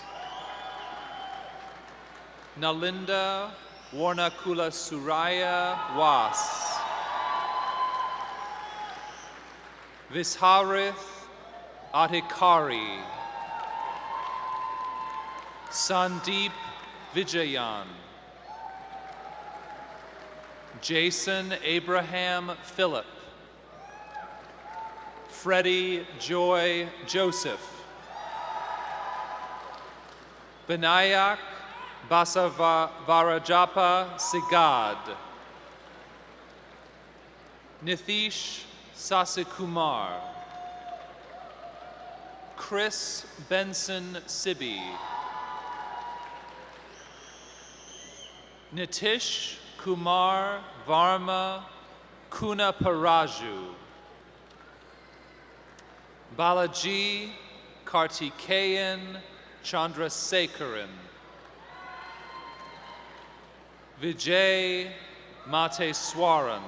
Nalinda Warnakula Suraya Was. Visharith Adhikari. Sandeep Vijayan. Jason Abraham Phillip. Freddie Joy Joseph. Vinayak Basavarajapa Sigad. Nithish Sasikumar. Chris Benson Sibi. Nitish Kumar Varma Kunaparaju. Balaji Kartikeyan Chandrasekaran, Vijay Mateswaran,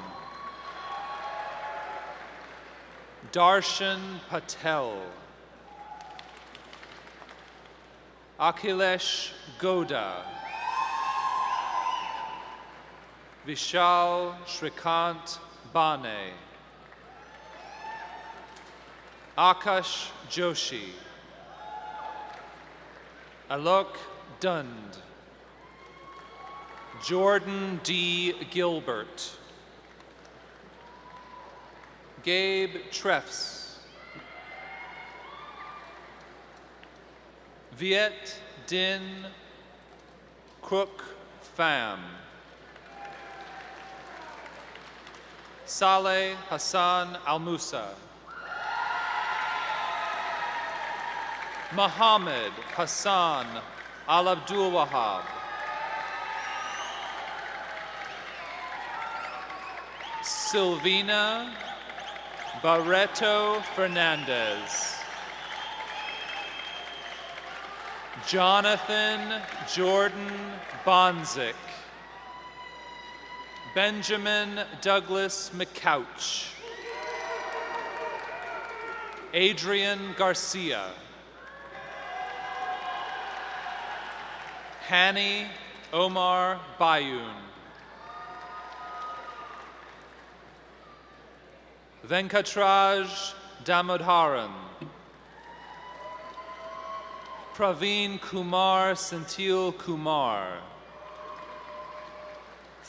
Darshan Patel, Akhilesh Goda, Vishal Shrikant Bane, Akash Joshi, Alok Dund, Jordan D. Gilbert, Gabe Treffs, Viet Din Crook Pham, Saleh Hassan Al Musa, Muhammad Hassan Al Abdul Wahab, Silvina Barreto Fernandez, Jonathan Jordan Bonzik, Benjamin Douglas McCouch, Adrian Garcia, Hani Omar Bayun, Venkatraj Damodharan, Praveen Kumar Senthil Kumar,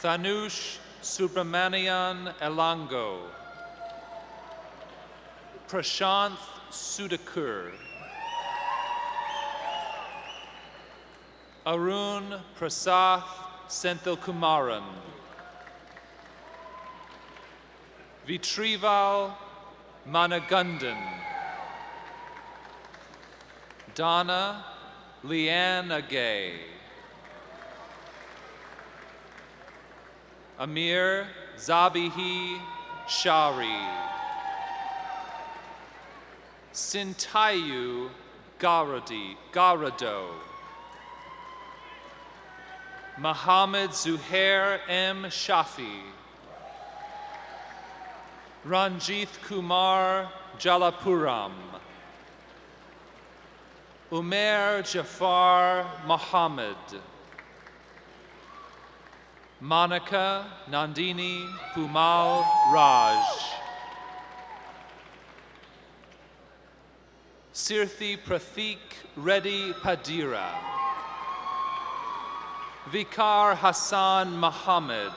Thanush Subramanian Elango, Prashanth Sudakur, Arun Prasath Senthilkumaran, Vitrival Managundan, Donna Leanne Agay, Amir Zabihi Shari, Sintayu Garado, Muhammad Zuhair M. Shafi, Ranjith Kumar Jalapuram, Umair Jafar Muhammad, Monica Nandini Pumal Raj, Sirthi Pratik Reddy Padira, Vikar Hassan Muhammad,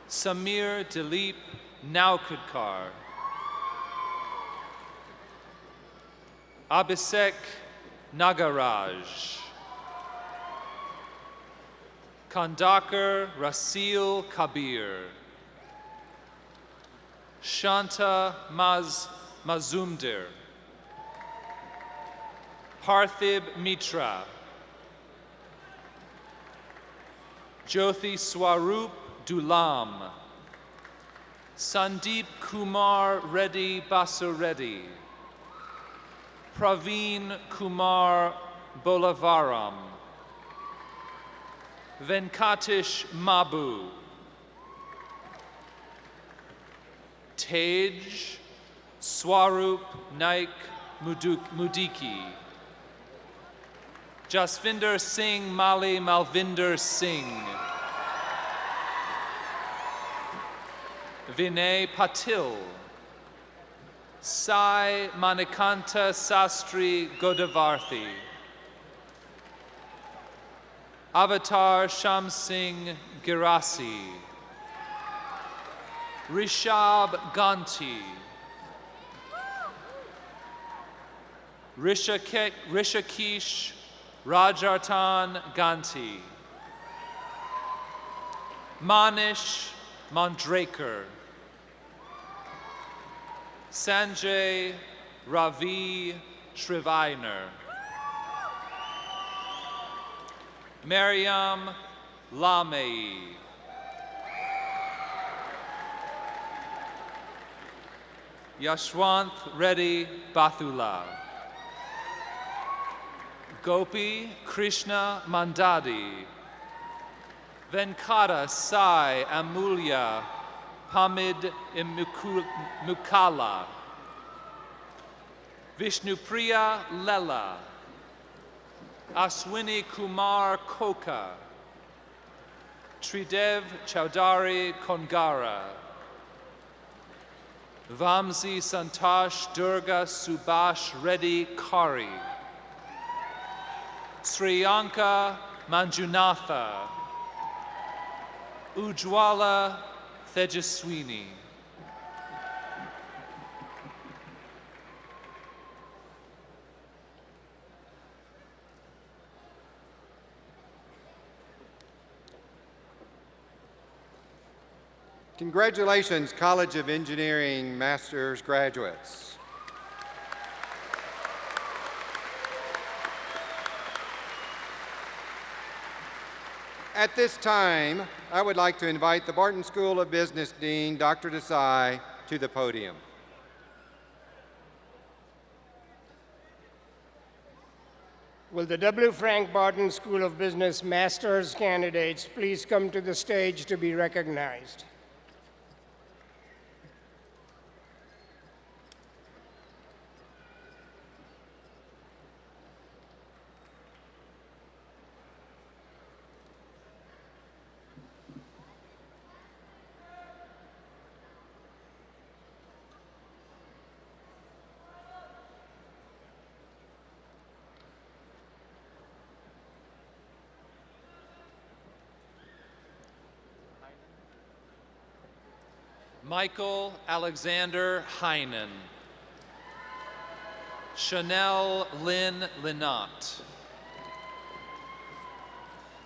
Samir Dilip Naukudkar, Abhisek Nagaraj, Kandakar Rasil Kabir, Shanta Mazumdir, Parthib Mitra, Jyothi Swarup Dulam, Sandeep Kumar Reddy Basureddy, Praveen Kumar Bolavaram, Venkatish Mabu, Tej Swarup Naik Mudiki, Jasvinder Singh Mali Malvinder Singh, Vinay Patil, Sai Manikanta Sastri Godavarthi, Avatar Sham Singh Girasi, Rishab Ganti, Rishakesh Rajartan Ganti, Manish Mandrekar, Sanjay Ravi Shriviner, Mariam Lamei, Yashwant Reddy Bathula. Gopi Krishna Mandadi. Venkata Sai Amulya Pamid Mukala. Vishnupriya Lela. Aswini Kumar Koka. Tridev Chowdhury Kongara. Vamsi Santosh Durga Subhash Reddy Kari. Sriyanka Manjunatha. Ujwala Tejaswini. Congratulations, College of Engineering Master's graduates. At this time, I would like to invite the Barton School of Business Dean, Dr. Desai, to the podium. Will the W. Frank Barton School of Business Master's candidates please come to the stage to be recognized? Michael Alexander Heinen. Chanel Lynn Linott.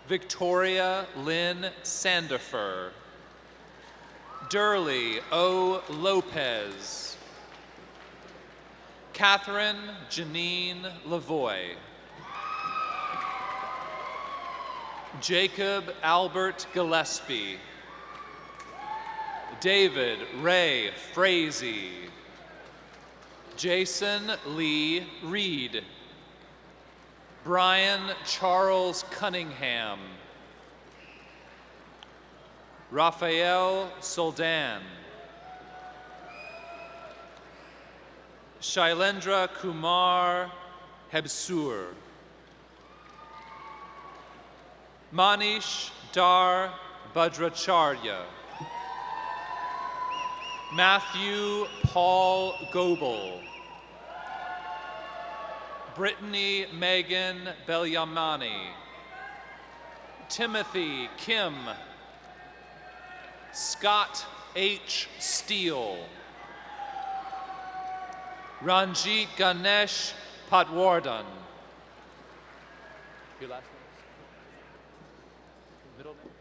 Victoria Lynn Sandifer. Durley O. Lopez. Catherine Janine Lavoie. Jacob Albert Gillespie. David Ray Frazee. Jason Lee Reed. Brian Charles Cunningham. Raphael Soldan. Shailendra Kumar Hebsur. Manish Dar Bhadracharya. Matthew Paul Goebel. Brittany Megan Belyamani. Timothy Kim. Scott H. Steele. Ranjit Ganesh Patwardhan. Your last name? Middle name?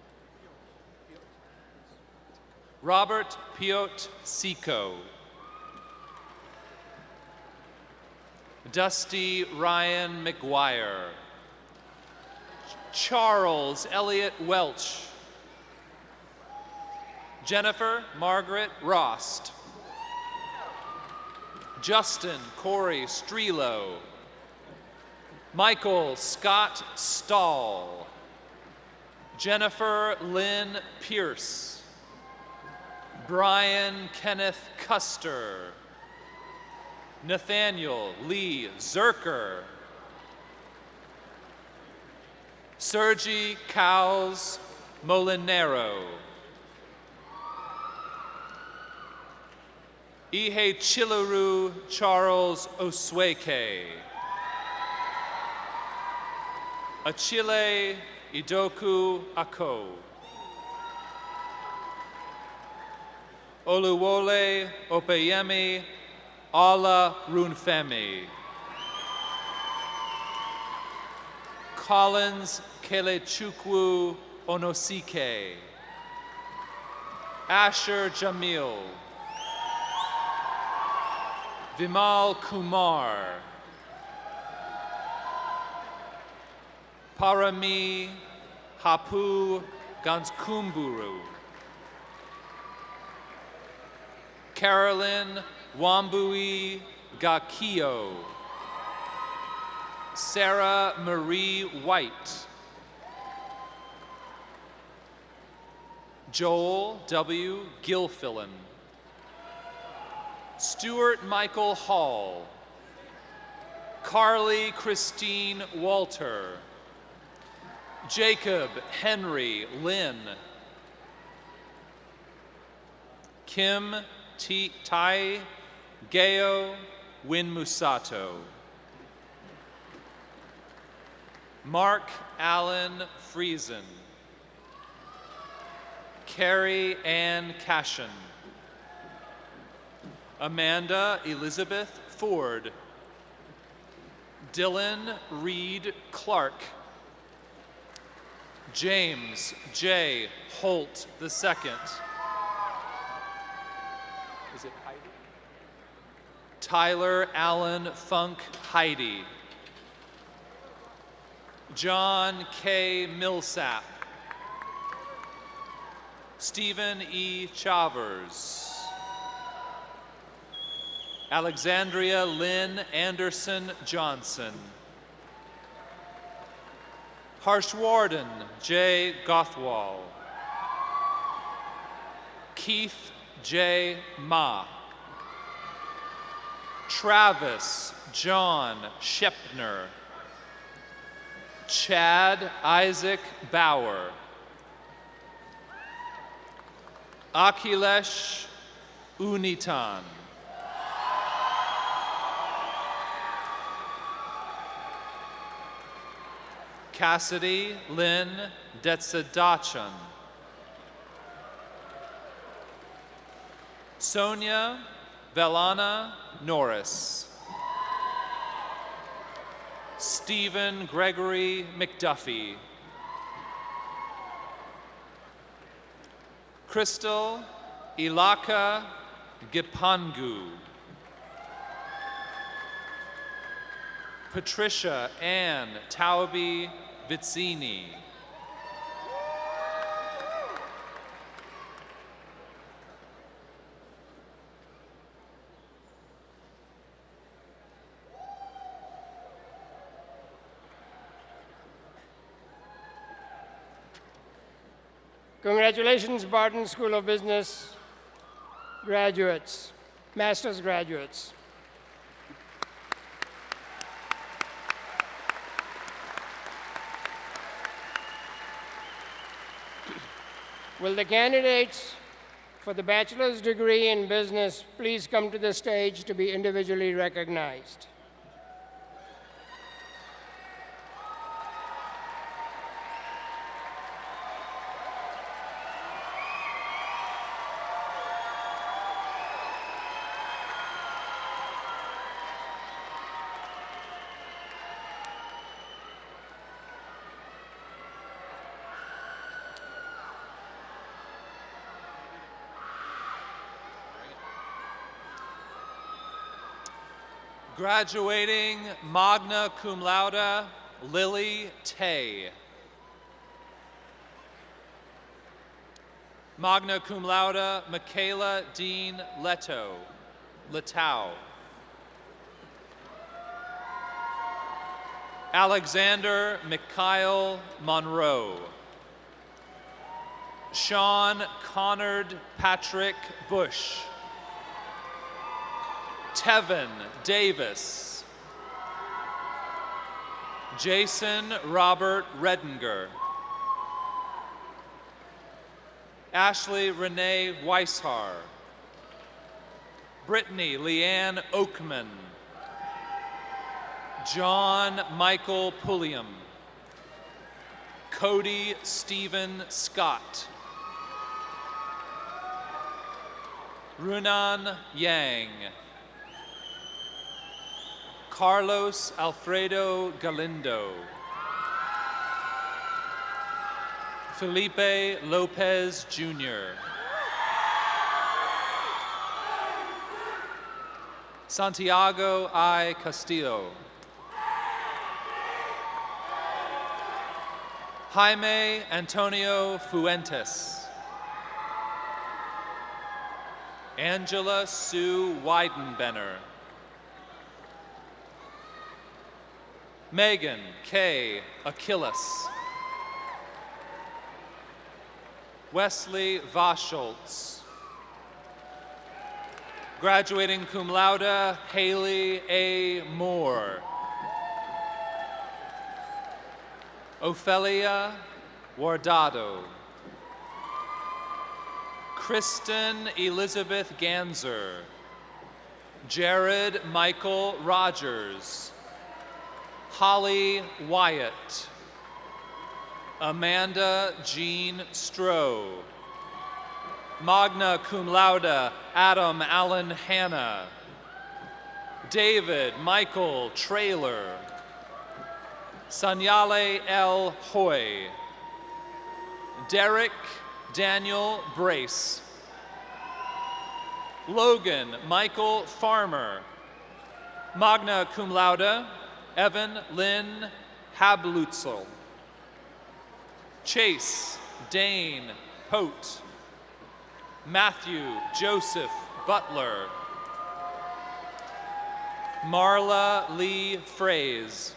Robert Piot Seco. Dusty Ryan McGuire. Charles Elliott Welch. Jennifer Margaret Rost. Justin Corey Strelo. Michael Scott Stahl. Jennifer Lynn Pierce. Brian Kenneth Custer. Nathaniel Lee Zerker. Sergi Cowles Molinero. Ihe Chilaru Charles Osweke. Achille Idoku Ako. Oluwole Opeyemi Ala Runfemi. Collins Kelechukwu Onosike. Asher Jamil. Vimal Kumar. Parami Hapu Ganskumburu. Carolyn Wambui Gakio. Sarah Marie White. Joel W. Gilfillan. Stuart Michael Hall. Carly Christine Walter. Jacob Henry Lynn. Kim Tai Geo Winmusato. Mark Allen Friesen. Carrie Ann Cashin. Amanda Elizabeth Ford. Dylan Reed Clark. James J. Holt II. Is it Heidi? Tyler Allen Funk Heidi. John K. Millsap. Stephen E. Chavers. Alexandria Lynn Anderson Johnson. Harshwarden J. Gothwal. Keith J. Ma. Travis John Shepner. Chad Isaac Bauer. Akhilesh Unitan. Cassidy Lynn Detsadachan. Sonia Velana Norris. Stephen Gregory McDuffie. Crystal Ilaka Gipangu. Patricia Ann Taubi Vizzini. Congratulations, Barton School of Business graduates, master's graduates. Will the candidates for the bachelor's degree in business please come to the stage to be individually recognized? Graduating magna cum laude, Lily Tay. Magna cum laude, Michaela Dean Leto, Letau. Alexander Mikhail Monroe. Sean Connard Patrick Bush. Tevin Davis. Jason Robert Redinger. Ashley Renee Weishar. Brittany Leanne Oakman. John Michael Pulliam. Cody Stephen Scott. Runan Yang. Carlos Alfredo Galindo. Felipe Lopez Jr. Santiago I. Castillo. Jaime Antonio Fuentes. Angela Sue Weidenbenner. Megan K. Achilles. Wesley Vaschultz. Graduating cum laude, Haley A. Moore. Ophelia Wardado. Kristen Elizabeth Ganser. Jared Michael Rogers. Holly Wyatt. Amanda Jean Stroh. Magna cum laude, Adam Allen Hanna. David Michael Traylor. Sanyale L. Hoy. Derek Daniel Brace. Logan Michael Farmer. Magna cum laude, Evan Lynn Hablutzel. Chase Dane Pote. Matthew Joseph Butler. Marla Lee Fraze.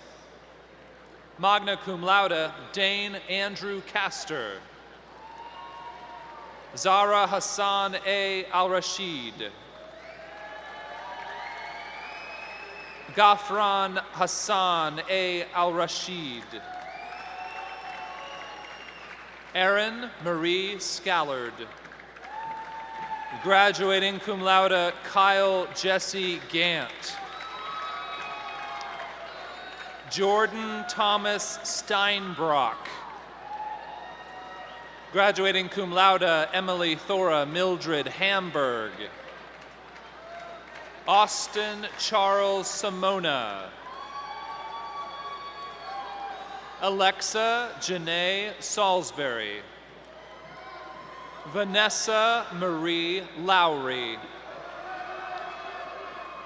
Magna cum laude, Dane Andrew Castor. Zara Hassan A. Al-Rashid. Gafran Hassan A. Al-Rashid. Erin Marie Scallard. Graduating cum laude, Kyle Jesse Gant. Jordan Thomas Steinbrock. Graduating cum laude, Emily Thora Mildred Hamburg. Austin Charles Simona. Alexa Janae Salisbury. Vanessa Marie Lowry.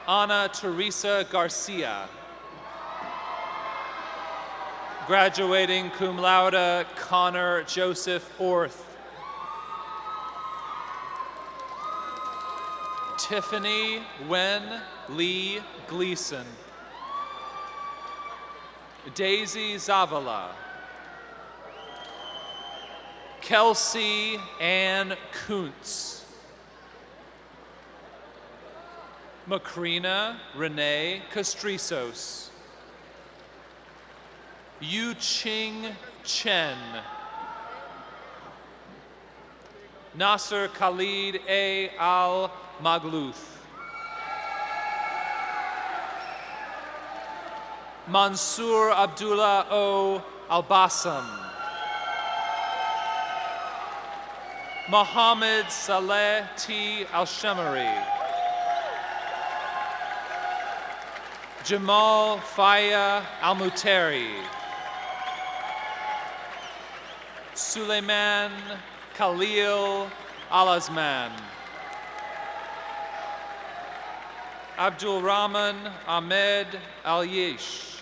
Ana Teresa Garcia. Graduating cum laude, Connor Joseph Orth. Tiffany Wen Lee Gleason. Daisy Zavala. Kelsey Ann Kuntz. Macrina Renee Castrizos. Yu Ching Chen. Nasser Khalid A. Al Magluth. Mansour Abdullah O. Al-Bassam. Mohammed Saleh T. Al-Shamari. Jamal Faya Al-Muteri. Suleiman Khalil Al-Azman. Abdul Rahman Ahmed Al-Yesh.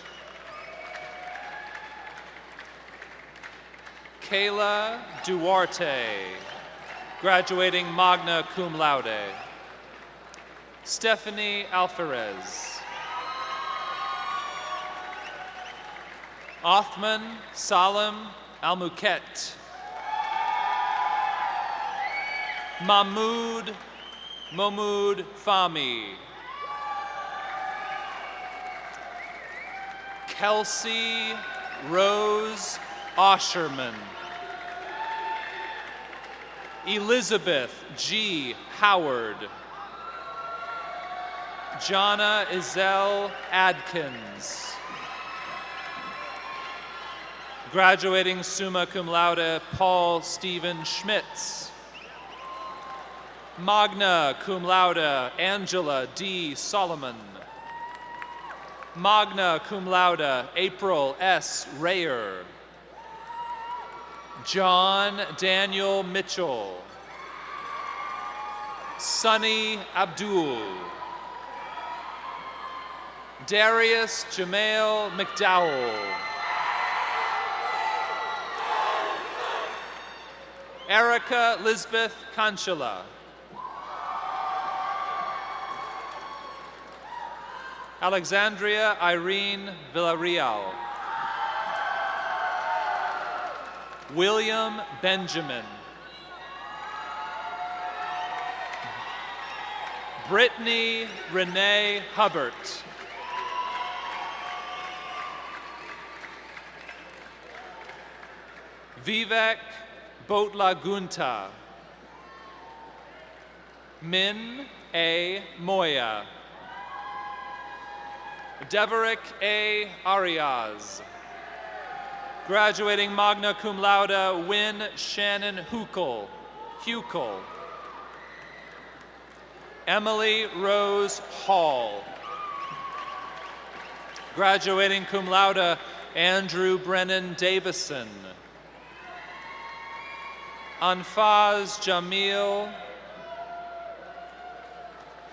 Kayla Duarte, graduating magna cum laude. Stephanie Alvarez. Othman Salim Al-Muket. Mahmoud Mahmoud Fahmy. Kelsey Rose Osherman. Elizabeth G. Howard. Jana Izell Adkins. Graduating summa cum laude, Paul Stephen Schmitz. Magna cum laude, Angela D. Solomon. Magna cum laude, April S. Rayer. John Daniel Mitchell. Sunny Abdul. Darius Jamail McDowell. Erica Lisbeth Conchula. Alexandria Irene Villarreal. William Benjamin. Brittany Renee Hubbard. Vivek Botlagunta. Min A. Moya. Deverick A. Arias. Graduating magna cum laude, Wynne Shannon Huckel. Emily Rose Hall. Graduating cum laude, Andrew Brennan Davison. Anfaz Jamil.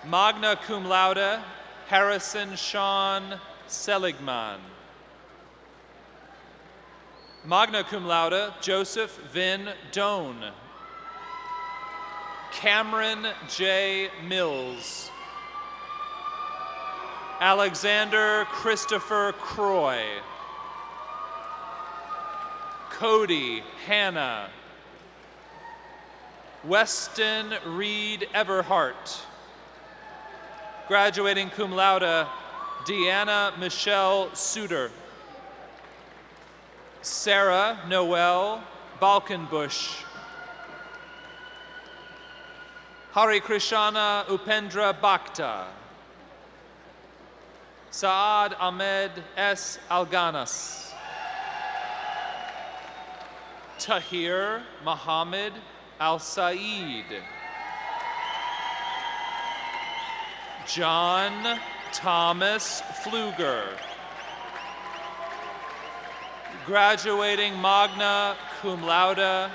Magna cum laude, Harrison Sean Seligman. Magna cum laude, Joseph Vin Doan. Cameron J. Mills. Alexander Christopher Croy. Cody Hannah. Weston Reed Everhart. Graduating cum laude, Deanna Michelle Suter. Sarah Noel Balkenbush. Hari Krishna Upendra Bhakta. Saad Ahmed S. Alganas. Tahir Muhammad Al-Said. John Thomas Pfluger. Graduating magna cum laude,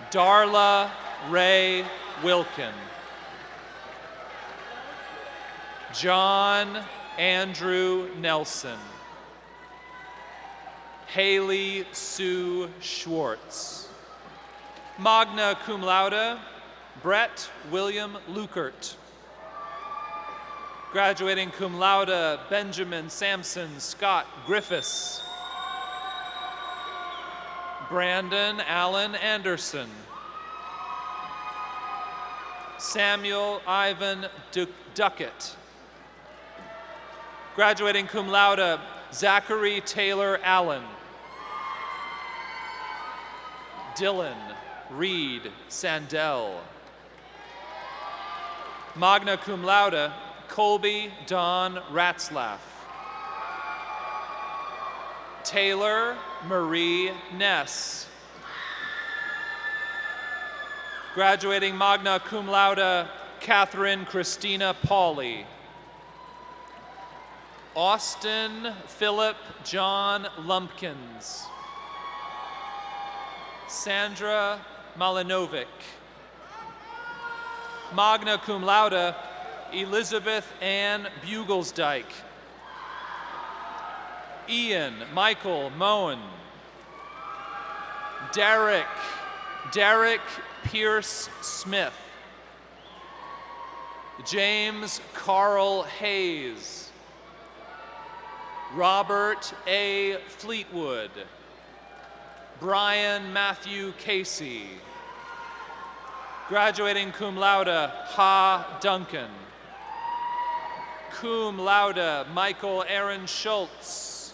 Darla Ray Wilkin. John Andrew Nelson. Haley Sue Schwartz. Magna cum laude, Brett William Lukert. Graduating cum laude, Benjamin Sampson Scott Griffiths. Brandon Allen Anderson. Samuel Ivan Duckett. Graduating cum laude, Zachary Taylor Allen. Dylan Reed Sandell. Magna cum laude, Colby Don Ratzlaff. Taylor Marie Ness. Graduating magna cum laude, Catherine Christina Pauley. Austin Philip John Lumpkins. Sandra Malinovic. Magna cum laude, Elizabeth Ann Bugelsdyke. Ian Michael Moen. Derek Pierce Smith. James Carl Hayes. Robert A. Fleetwood. Brian Matthew Casey. Graduating cum laude, Ha Duncan. Cum laude, Michael Aaron Schultz.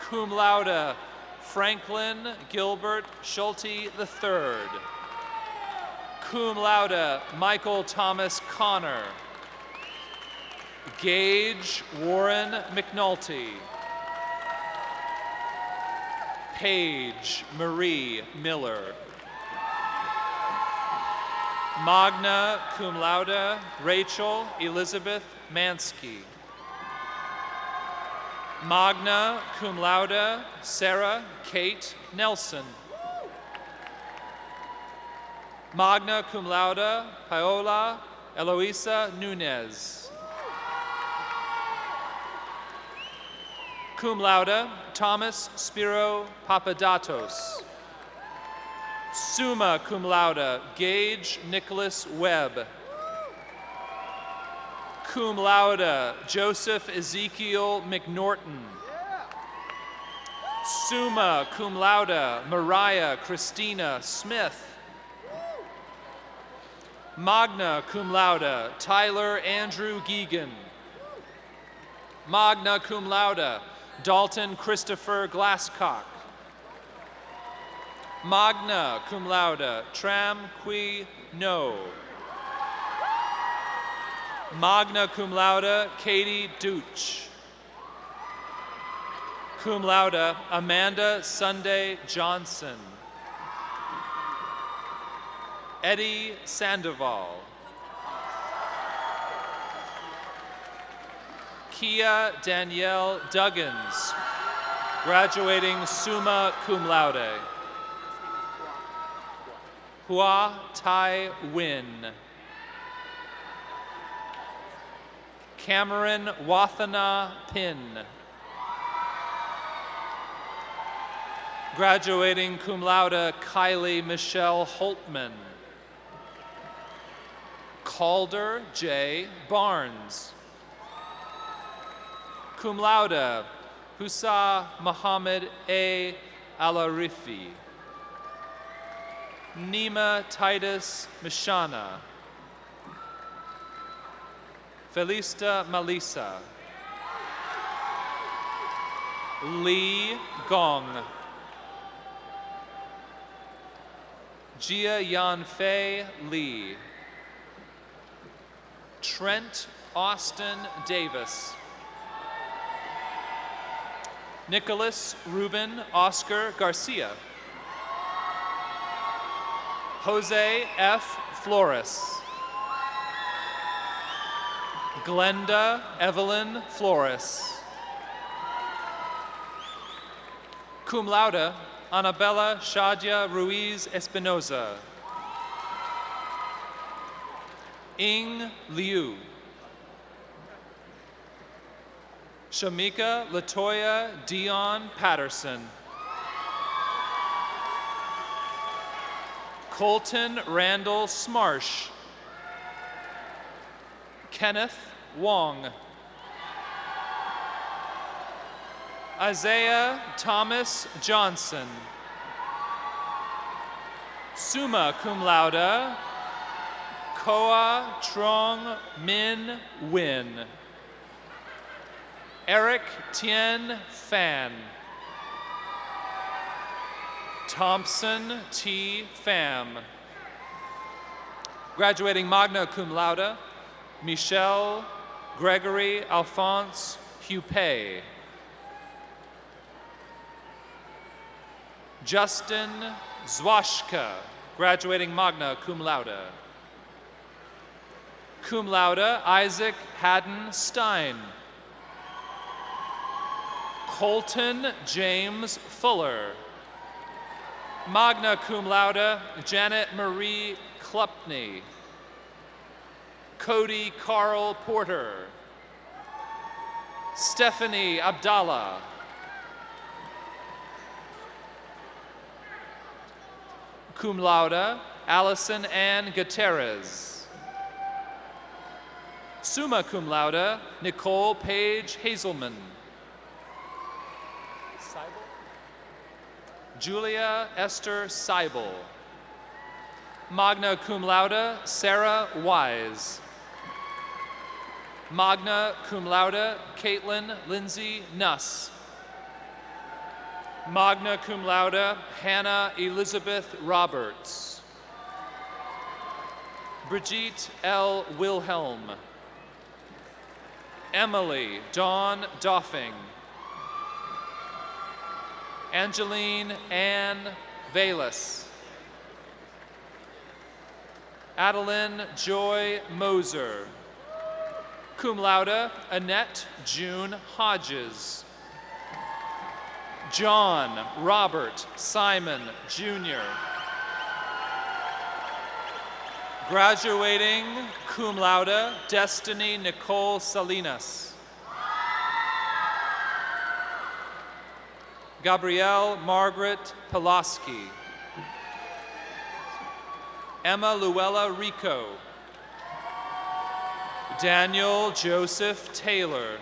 Cum laude, Franklin Gilbert Schulte III. Cum laude, Michael Thomas Connor. Gage Warren McNulty. Paige Marie Miller. Magna cum laude, Rachel Elizabeth Mansky. Magna cum laude, Sarah Kate Nelson. Magna cum laude, Paola Eloisa Nunez. Cum laude, Thomas Spiro Papadatos. Summa cum laude, Gage Nicholas Webb. Cum laude, Joseph Ezekiel McNorton. Summa cum laude, Mariah Christina Smith. Magna cum laude, Tyler Andrew Geegan. Magna cum laude, Dalton Christopher Glasscock. Magna cum laude, Tram Qui No. Magna cum laude, Katie Deutsch. Cum laude, Amanda Sunday Johnson. Eddie Sandoval. Kia Danielle Duggins, graduating summa cum laude. Hua Tai Win. Cameron Wathana Pin, graduating cum laude Kylie Michelle Holtman. Calder J. Barnes. Cum laude Husa Muhammad A. Alarifi. Nima Titus Mishana. Felista Malisa. Lee Gong. Jia Yanfei Lee. Trent Austin Davis. Nicholas Ruben Oscar Garcia. Jose F. Flores. Glenda Evelyn Flores. Cum laude, Annabella Shadia Ruiz Espinoza. Ing Liu. Shamika Latoya Dion Patterson. Colton Randall Smarsh. Kenneth Wong. Isaiah Thomas Johnson. Summa cum laude, Koa Trong Min Win. Eric Tien Fan. Thompson T. Pham. Graduating magna cum laude, Michelle Gregory Alphonse Huppé. Justin Zwashka, graduating magna cum laude. Cum laude, Isaac Haddon Stein. Colton James Fuller. Magna cum laude, Janet Marie Klupney. Cody Carl Porter. Stephanie Abdallah. Cum laude, Allison Ann Gutierrez. Summa cum laude, Nicole Page Hazelman. Julia Esther Seibel. Magna cum laude, Sarah Wise. Magna cum laude, Caitlin Lindsay Nuss. Magna cum laude, Hannah Elizabeth Roberts. Brigitte L. Wilhelm. Emily Dawn Doffing. Angeline Ann Valus. Adeline Joy Moser. Cum laude, Annette June Hodges. John Robert Simon, Jr. Graduating cum laude, Destiny Nicole Salinas. Gabrielle Margaret Pulaski. Emma Luella Rico. Daniel Joseph Taylor.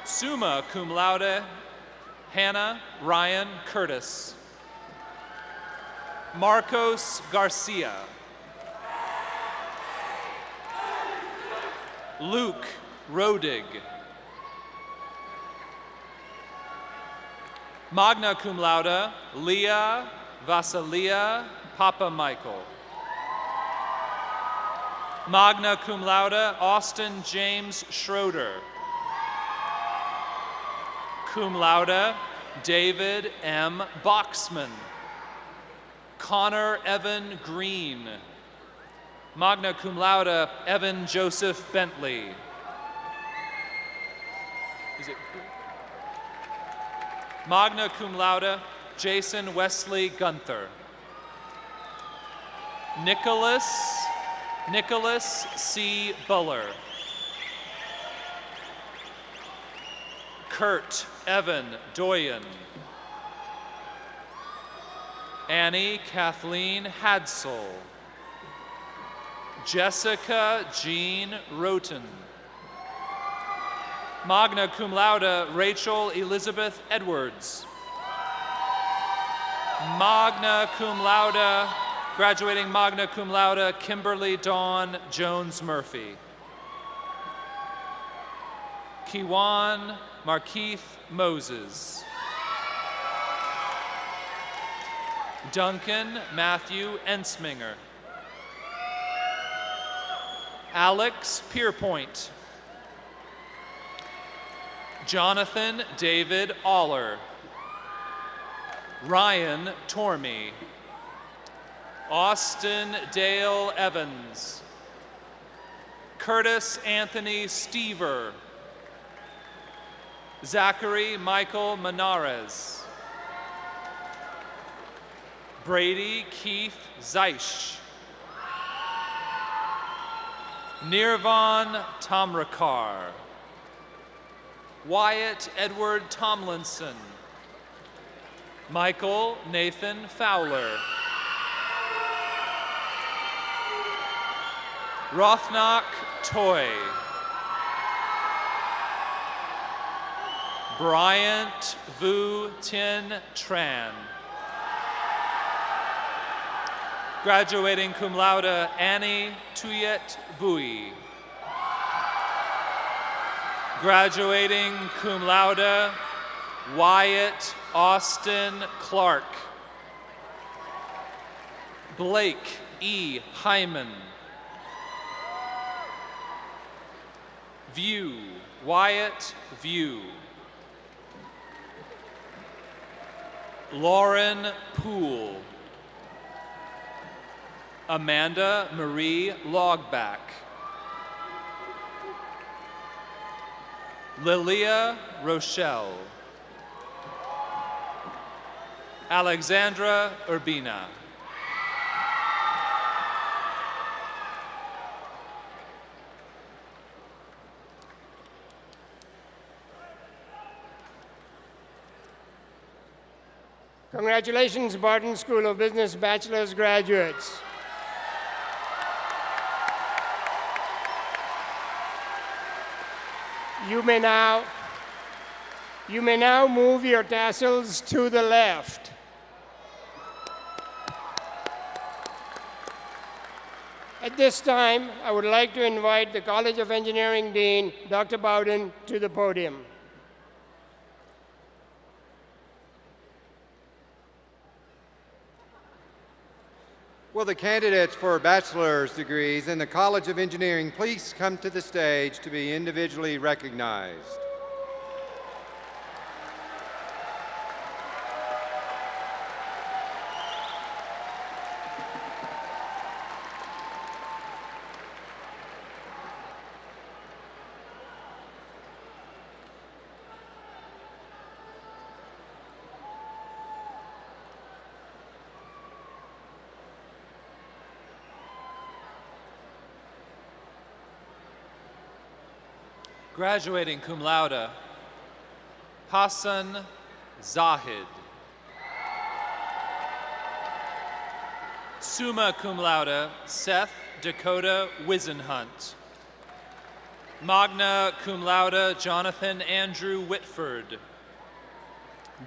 Summa cum laude, Hannah Ryan Curtis. Marcos Garcia. Luke Rodig. Magna cum laude, Leah Vasilia Papa Michael. Magna cum laude, Austin James Schroeder. Cum laude, David M. Boxman. Connor Evan Green. Magna cum laude, Evan Joseph Bentley. Is it? Magna cum laude, Jason Wesley Gunther. Nicholas C. Buller. Kurt Evan Doyen. Annie Kathleen Hadsel. Jessica Jean Roten. Magna cum laude, Rachel Elizabeth Edwards. Magna cum laude, graduating magna cum laude, Kimberly Dawn Jones Murphy. Kiwan Markeith Moses. Duncan Matthew Ensminger. Alex Pierpoint. Jonathan David Aller. Ryan Tormey. Austin Dale Evans. Curtis Anthony Stever. Zachary Michael Menares. Brady Keith Zeisch. Nirvan Tamrakar. Wyatt Edward Tomlinson. Michael Nathan Fowler. Rothnock Toy. Bryant Vu Tin Tran. Graduating cum laude, Annie Tuyet Bui. Graduating cum laude, Wyatt Austin Clark. Blake E. Hyman. View, Wyatt View. Lauren Poole. Amanda Marie Logback. Lilia Rochelle. Alexandra Urbina. Congratulations, Barton School of Business bachelor's graduates. You may now move your tassels to the left. At this time, I would like to invite the College of Engineering Dean, Dr. Bowden, to the podium. Will the candidates for bachelor's degrees in the College of Engineering please come to the stage to be individually recognized? Graduating cum laude, Hassan Zahid. Summa cum laude, Seth Dakota Wisenhunt. Magna cum laude, Jonathan Andrew Whitford.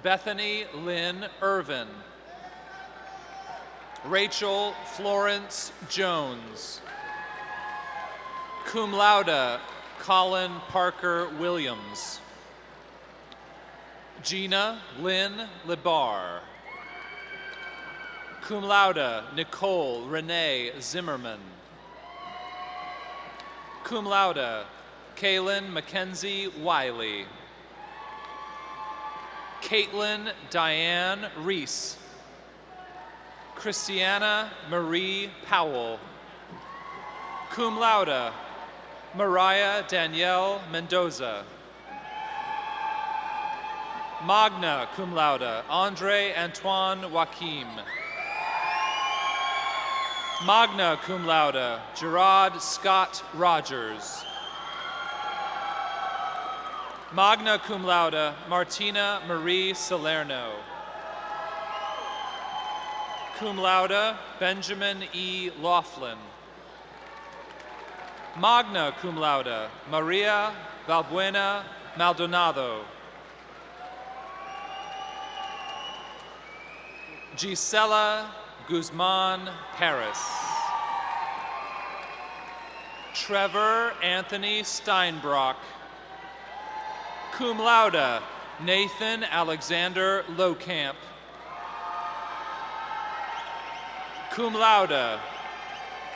Bethany Lynn Irvin. Rachel Florence Jones. Cum laude, Colin Parker Williams. Gina Lynn Lebar. Cum laude, Nicole Renee Zimmerman. Cum laude, Kaylin Mackenzie Wiley. Caitlin Diane Reese. Christiana Marie Powell. Cum laude, Mariah Danielle Mendoza. Magna cum laude, Andre Antoine Joachim. Magna cum laude, Gerard Scott Rogers. Magna cum laude, Martina Marie Salerno. Cum laude, Benjamin E. Laughlin. Magna cum laude, Maria Valbuena Maldonado. Gisela Guzman Paris. Trevor Anthony Steinbrock. Cum laude, Nathan Alexander Lowcamp. Cum laude,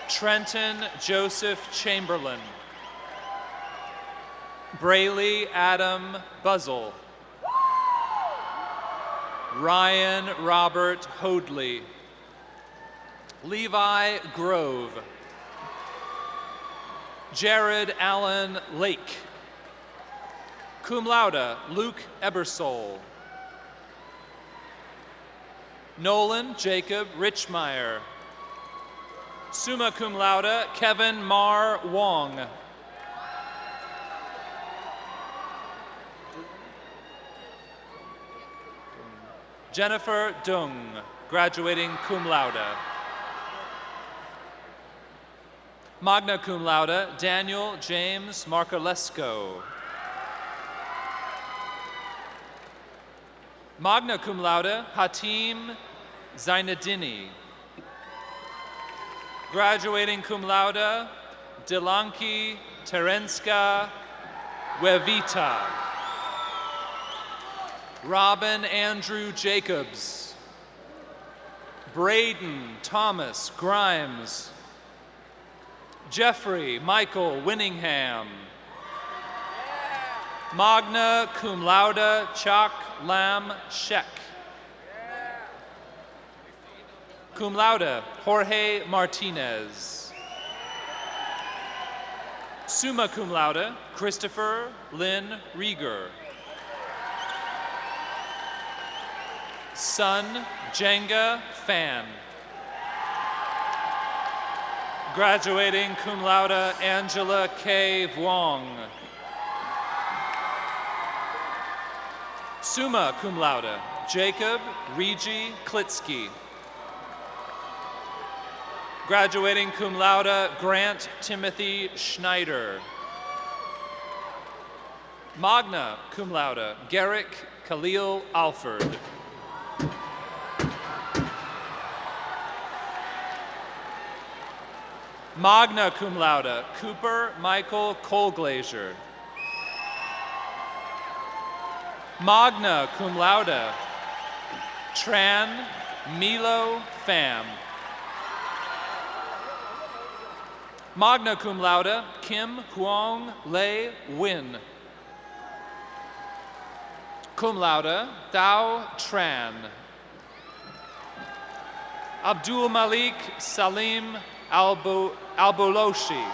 Trenton Joseph Chamberlain. Brayley Adam Buzzle. Ryan Robert Hoadley. Levi Grove. Jared Allen Lake. Cum laude, Luke Ebersole. Nolan Jacob Richmeyer. Summa cum laude, Kevin Mar Wong. Jennifer Dung, graduating cum laude. Magna cum laude, Daniel James Marcolesco. Magna cum laude, Hatim Zainadini. Graduating cum laude, Delanki Terenska Wevita. Robin Andrew Jacobs. Braden Thomas Grimes. Jeffrey Michael Winningham. Magna cum laude, Chak Lam Shek. Cum laude, Jorge Martinez. Summa cum laude, Christopher Lynn Rieger. Sun Jenga Fan. Graduating cum laude, Angela K. Vuong. Summa cum laude, Jacob Regi Klitsky. Graduating cum laude, Grant Timothy Schneider. Magna cum laude, Garrick Khalil Alford. Magna cum laude, Cooper Michael Colglazier. Magna cum laude, Tran Milo Pham. Magna cum laude, Kim Huong Lei Win. Cum laude, Thao Tran. Abdul Malik Salim Alboloshi.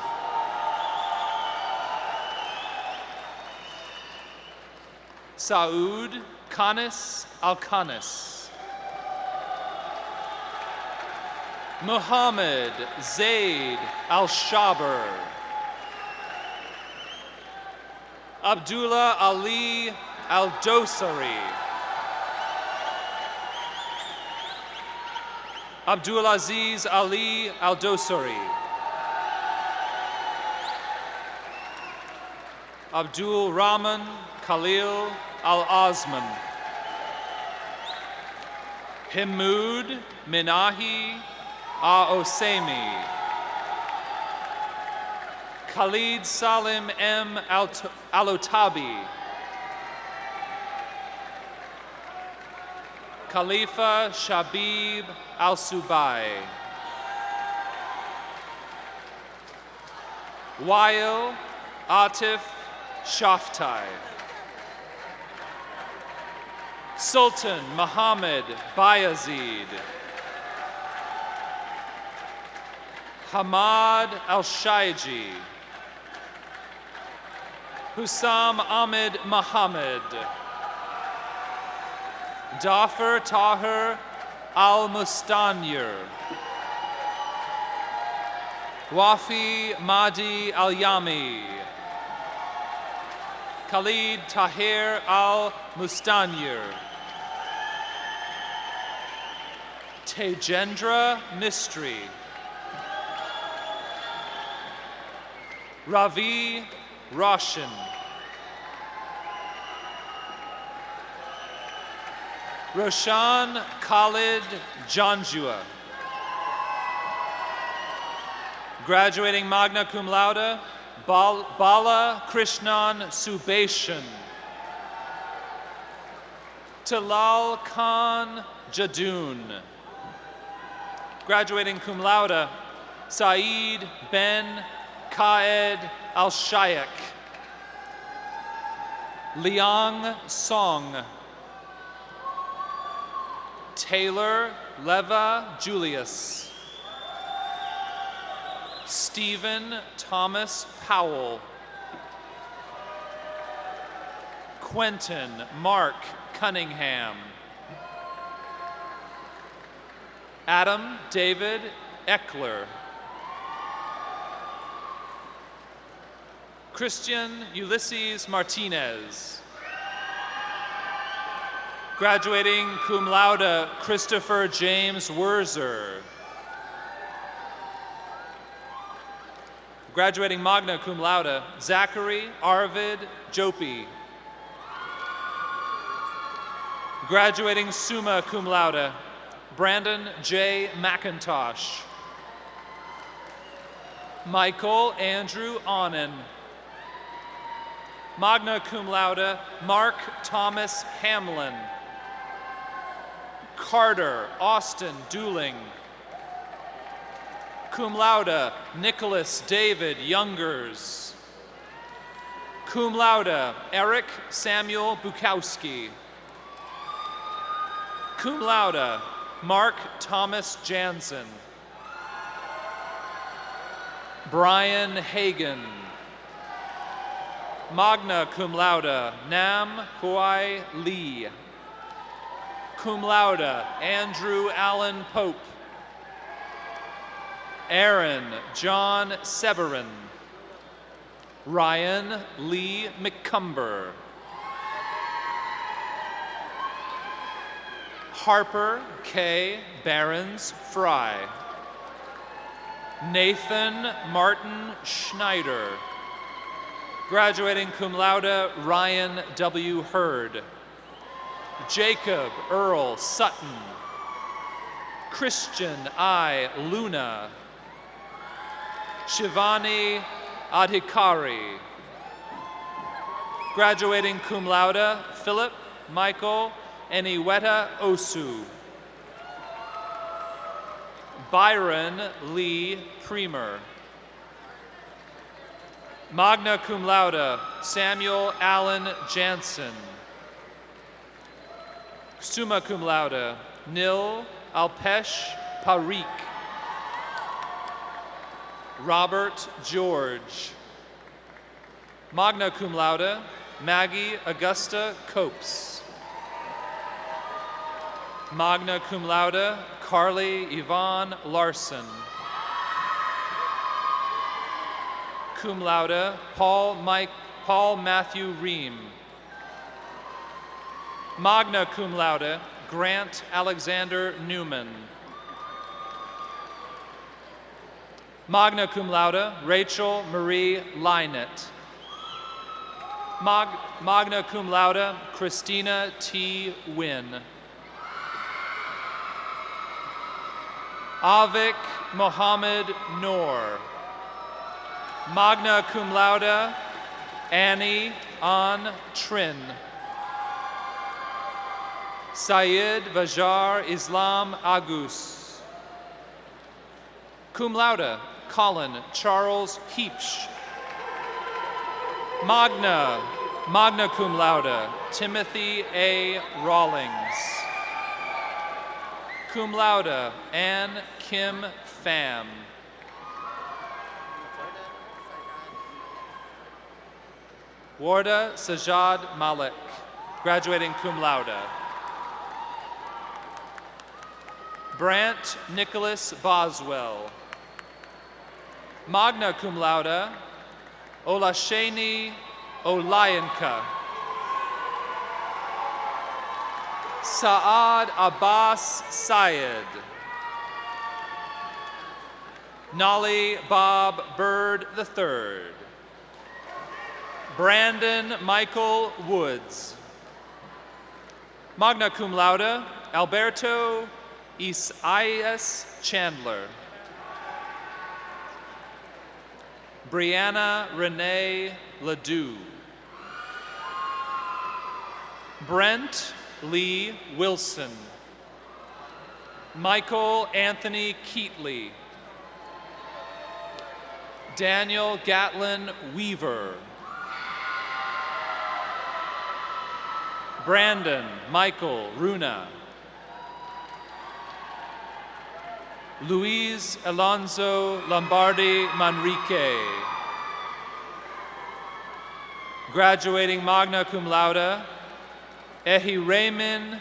Saud Khanis Al-Khanis. Muhammad Zaid Al-Shaber. Abdullah Ali Al-Dosari. Abdulaziz Ali Al-Dosari. Abdul Rahman Khalil Al-Azman. Himoud Minahi Aosemi. Khalid Salim M. Alotabi. Khalifa Shabib Al-Subai. Wael Atif Shaftai. Sultan Muhammad Bayazid. Hamad Al-Shaiji. Hussam Ahmed Muhammad. Dafir Tahir Al-Mustanir. Wafi Mahdi Al-Yami. Khalid Tahir Al-Mustanir. Tejendra Mistry. Ravi Roshan. Roshan Khalid Janjua. Graduating magna cum laude, Bala Krishnan Subeshan. Talal Khan Jadoon. Graduating cum laude, Saeed Ben Qaed Al-Shaykh. Liang Song. Taylor Leva Julius. Stephen Thomas Powell. Quentin Mark Cunningham. Adam David Eckler. Christian Ulysses Martinez. Graduating cum laude, Christopher James Wurzer. Graduating magna cum laude, Zachary Arvid Jopi. Graduating summa cum laude, Brandon J. McIntosh. Michael Andrew Onen. Magna cum laude, Mark Thomas Hamlin. Carter Austin Dooling. Cum laude, Nicholas David Youngers. Cum laude, Eric Samuel Bukowski. Cum laude, Mark Thomas Jansen. Brian Hagan. Magna cum laude, Nam Huai Lee. Cum laude, Andrew Allen Pope. Aaron John Severin. Ryan Lee McCumber. Harper K. Barons Fry. Nathan Martin Schneider. Graduating cum laude, Ryan W. Hurd. Jacob Earl Sutton. Christian I. Luna. Shivani Adhikari. Graduating cum laude, Philip Michael Eniweta Osu. Byron Lee Premer. Magna cum laude, Samuel Allen Jansen. Summa cum laude, Nil Alpesh Parikh. Robert George. Magna cum laude, Maggie Augusta Copes. Magna cum laude, Carly Yvonne Larson. Cum laude, Paul Matthew Ream. Magna cum laude, Grant Alexander Newman. Magna cum laude, Rachel Marie Lynett. Magna cum laude, Christina T. Wynn. Avik Mohammed Noor. Magna cum laude, Annie An Trin. Syed Vajar Islam Agus. Cum laude, Colin Charles Heapsh. Magna cum laude, Timothy A. Rawlings. Cum laude, Ann Kim Pham. Warda Sajad Malik, graduating cum laude. Brant Nicholas Boswell. Magna cum laude, Olasheni Olayanka. Saad Abbas Syed. Nolly Bob Bird III. Brandon Michael Woods. Magna cum laude, Alberto Isaias Chandler. Brianna Renee Ledoux. Brent Lee Wilson. Michael Anthony Keatley. Daniel Gatlin Weaver. Brandon Michael Runa. Luis Alonso Lombardi Manrique. Graduating magna cum laude, Ehiramin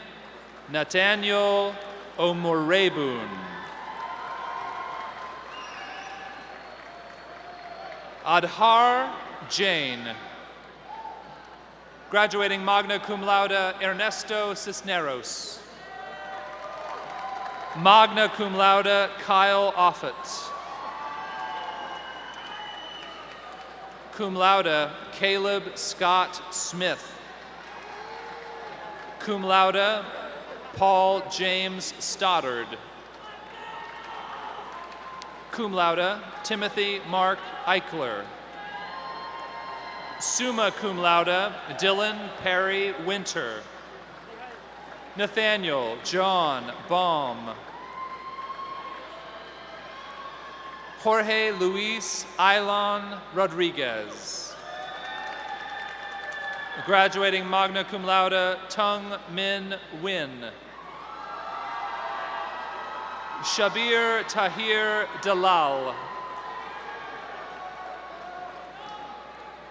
Nathaniel Omorebun. Adhar Jain. Graduating magna cum laude, Ernesto Cisneros. Magna cum laude, Kyle Offit. Cum laude, Caleb Scott Smith. Cum laude, Paul James Stoddard. Cum laude, Timothy Mark Eichler. Summa cum laude, Dylan Perry Winter. Nathaniel John Baum. Jorge Luis Ilon Rodriguez. Graduating magna cum laude, Tung Min Win. Shabir Tahir Dalal.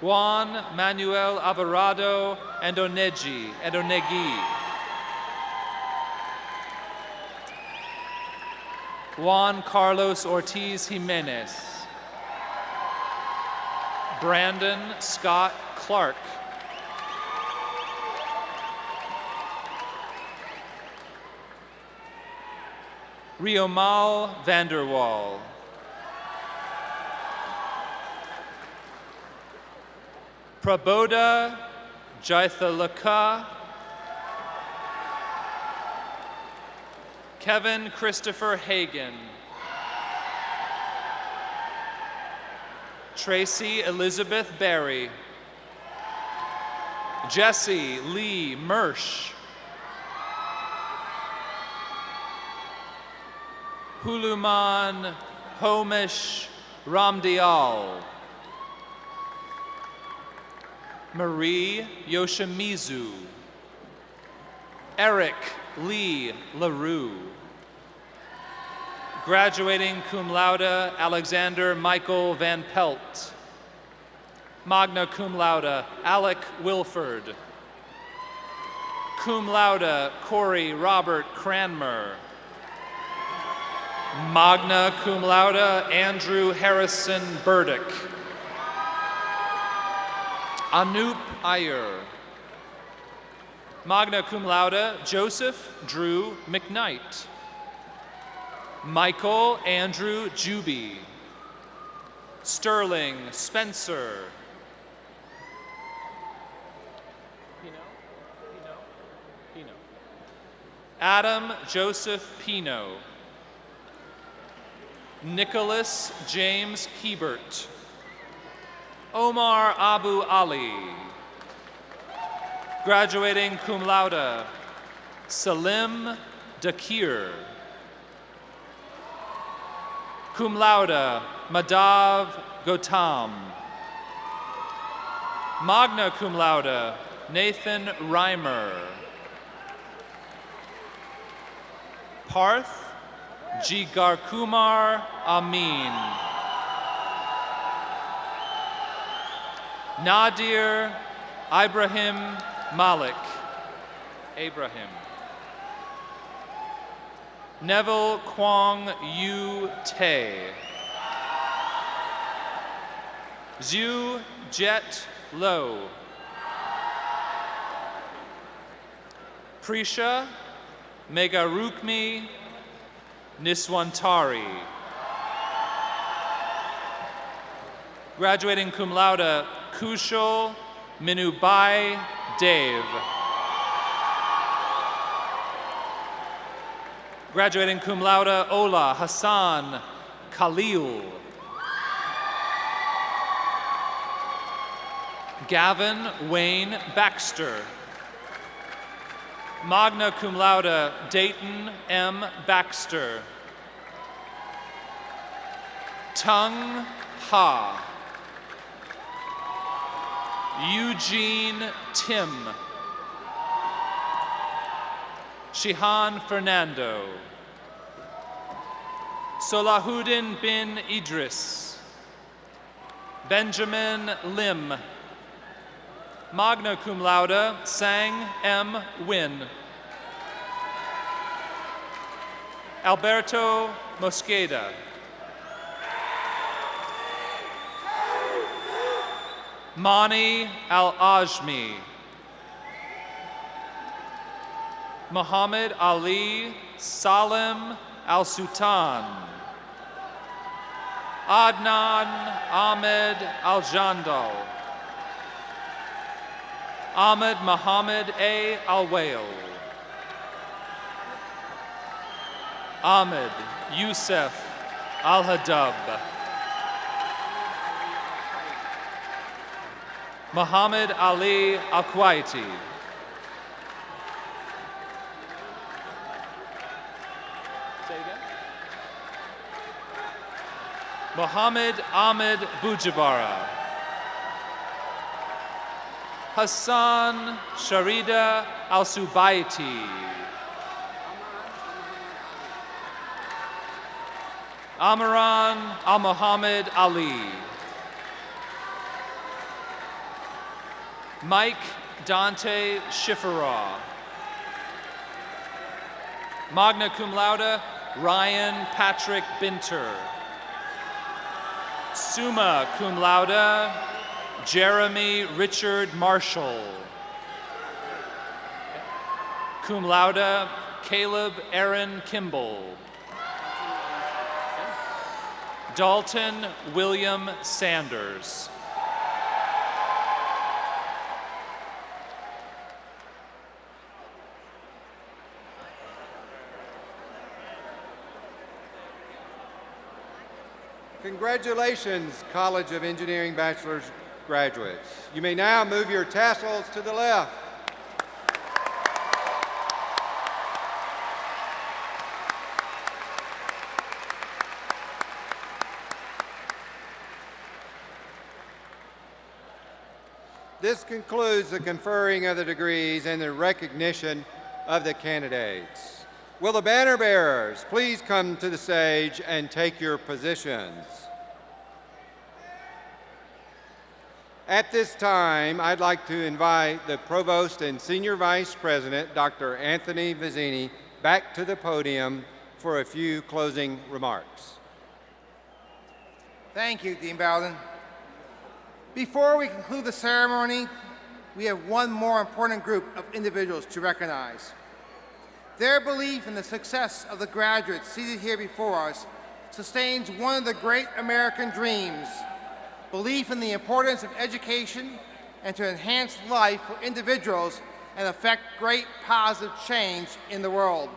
Juan Manuel Alvarado Andonegi. Juan Carlos Ortiz Jimenez. Brandon Scott Clark. Riomal Vanderwall. Praboda Jaithalaka. Kevin Christopher Hagan. Tracy Elizabeth Berry. Jesse Lee Mersch. Huluman Homish Ramdial. Marie Yoshimizu. Eric Lee LaRue. Graduating cum laude, Alexander Michael Van Pelt. Magna cum laude, Alec Wilford. Cum laude, Corey Robert Cranmer. Magna cum laude, Andrew Harrison Burdick. Anoop Iyer. Magna cum laude, Joseph Drew McKnight. Michael Andrew Juby. Sterling Spencer. Adam Joseph Pino, Nicholas James Hebert, Omar Abu Ali. Graduating cum laude, Salim Dakir. Cum laude, Madhav Gautam. Magna cum laude, Nathan Reimer. Parth Jigarkumar Amin. Nadir Ibrahim Malik. Abraham. Neville Kwong Yu Tae. Zhu Jet Lo. Prisha Megarukmi Niswantari. Graduating cum laude, Kushal Minubai Dev. Graduating cum laude, Ola Hassan Khalil. Gavin Wayne Baxter. Magna cum laude, Dayton M. Baxter. Tung Ha. Eugene Tim. Shihan Fernando. Solahuddin bin Idris. Benjamin Lim. Magna cum laude, Sang M. Win. Alberto Mosqueda. Mani Al-Ajmi. Muhammad Ali Salim Al-Sultan. Adnan Ahmed Al-Jandal. Ahmed Muhammad A. Al-Wail. Ahmed Youssef Al-Hadab. Muhammad Ali Al-Kuwaiti. Say again. Muhammad Ahmed Bujabara. Hassan Sharida Al-Subaiti. Amran Al-Muhammad Ali. Mike Dante Schifferah. Magna cum laude, Ryan Patrick Binter. Summa cum laude, Jeremy Richard Marshall. Cum laude, Caleb Aaron Kimball. Dalton William Sanders. Congratulations, College of Engineering Bachelor's graduates. You may now move your tassels to the left. This concludes the conferring of the degrees and the recognition of the candidates. Will the banner bearers please come to the stage and take your positions? At this time, I'd like to invite the Provost and Senior Vice President, Dr. Anthony Vizzini, back to the podium for a few closing remarks. Thank you, Dean Barton. Before we conclude the ceremony, we have one more important group of individuals to recognize. Their belief in the success of the graduates seated here before us sustains one of the great American dreams, belief in the importance of education and to enhance life for individuals and affect great positive change in the world.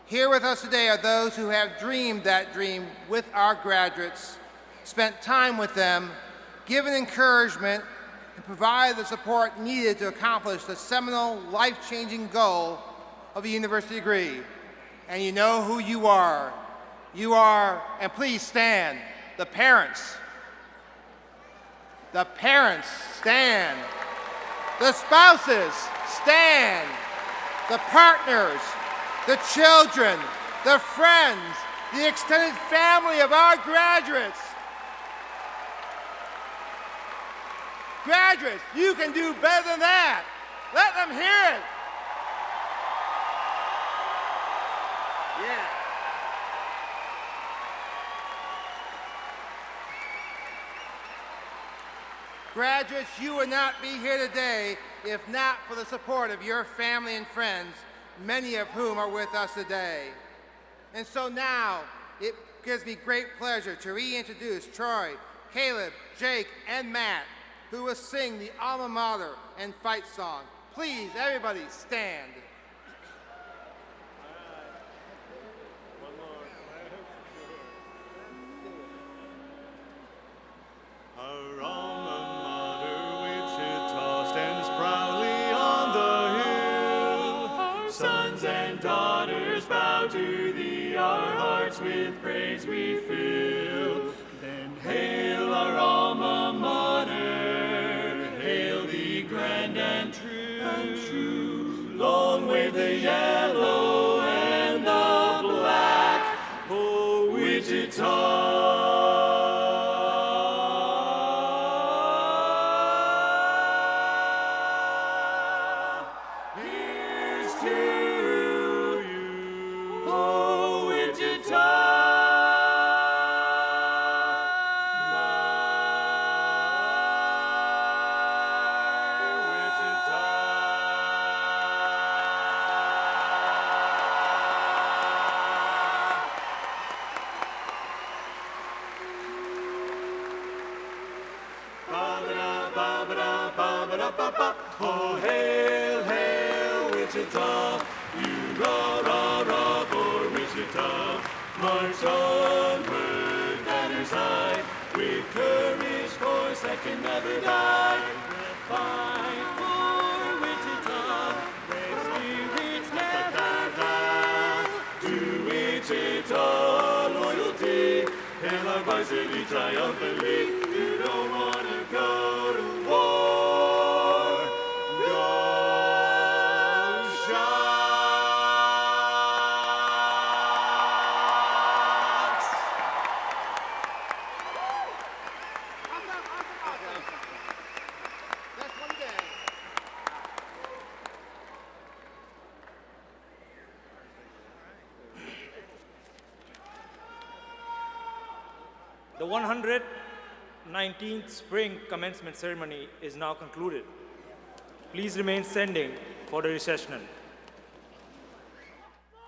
Here with us today are those who have dreamed that dream with our graduates, spent time with them, given encouragement, and provided the support needed to accomplish the seminal, life-changing goal of a university degree. And you know who you are. You are, and please stand, the parents. The parents, stand. The spouses, stand. The partners, the children, the friends, the extended family of our graduates. Graduates, you can do better than that. Let them hear it. Yeah. Graduates, you would not be here today if not for the support of your family and friends, many of whom are with us today. And so now, it gives me great pleasure to reintroduce Troy, Caleb, Jake, and Matt, who will sing the alma mater and fight song. Please, everybody, stand. Our alma mater, Wichita, stands proudly on the hill. Our sons and daughters bow to thee, our hearts with praise we fill. Then hail our alma mater, hail thee grand and true. Long wave the yellow and the black, oh Wichita. Oh, hail, hail, Wichita, you rah, rah, rah for Wichita. March onward, banners high, with courage, force that can never die. Fight for Wichita, brave spirits never die. To Wichita, loyalty, hail our varsity triumphantly. You don't want to go to war. The 119th Spring Commencement Ceremony is now concluded. Please remain standing for the recessional.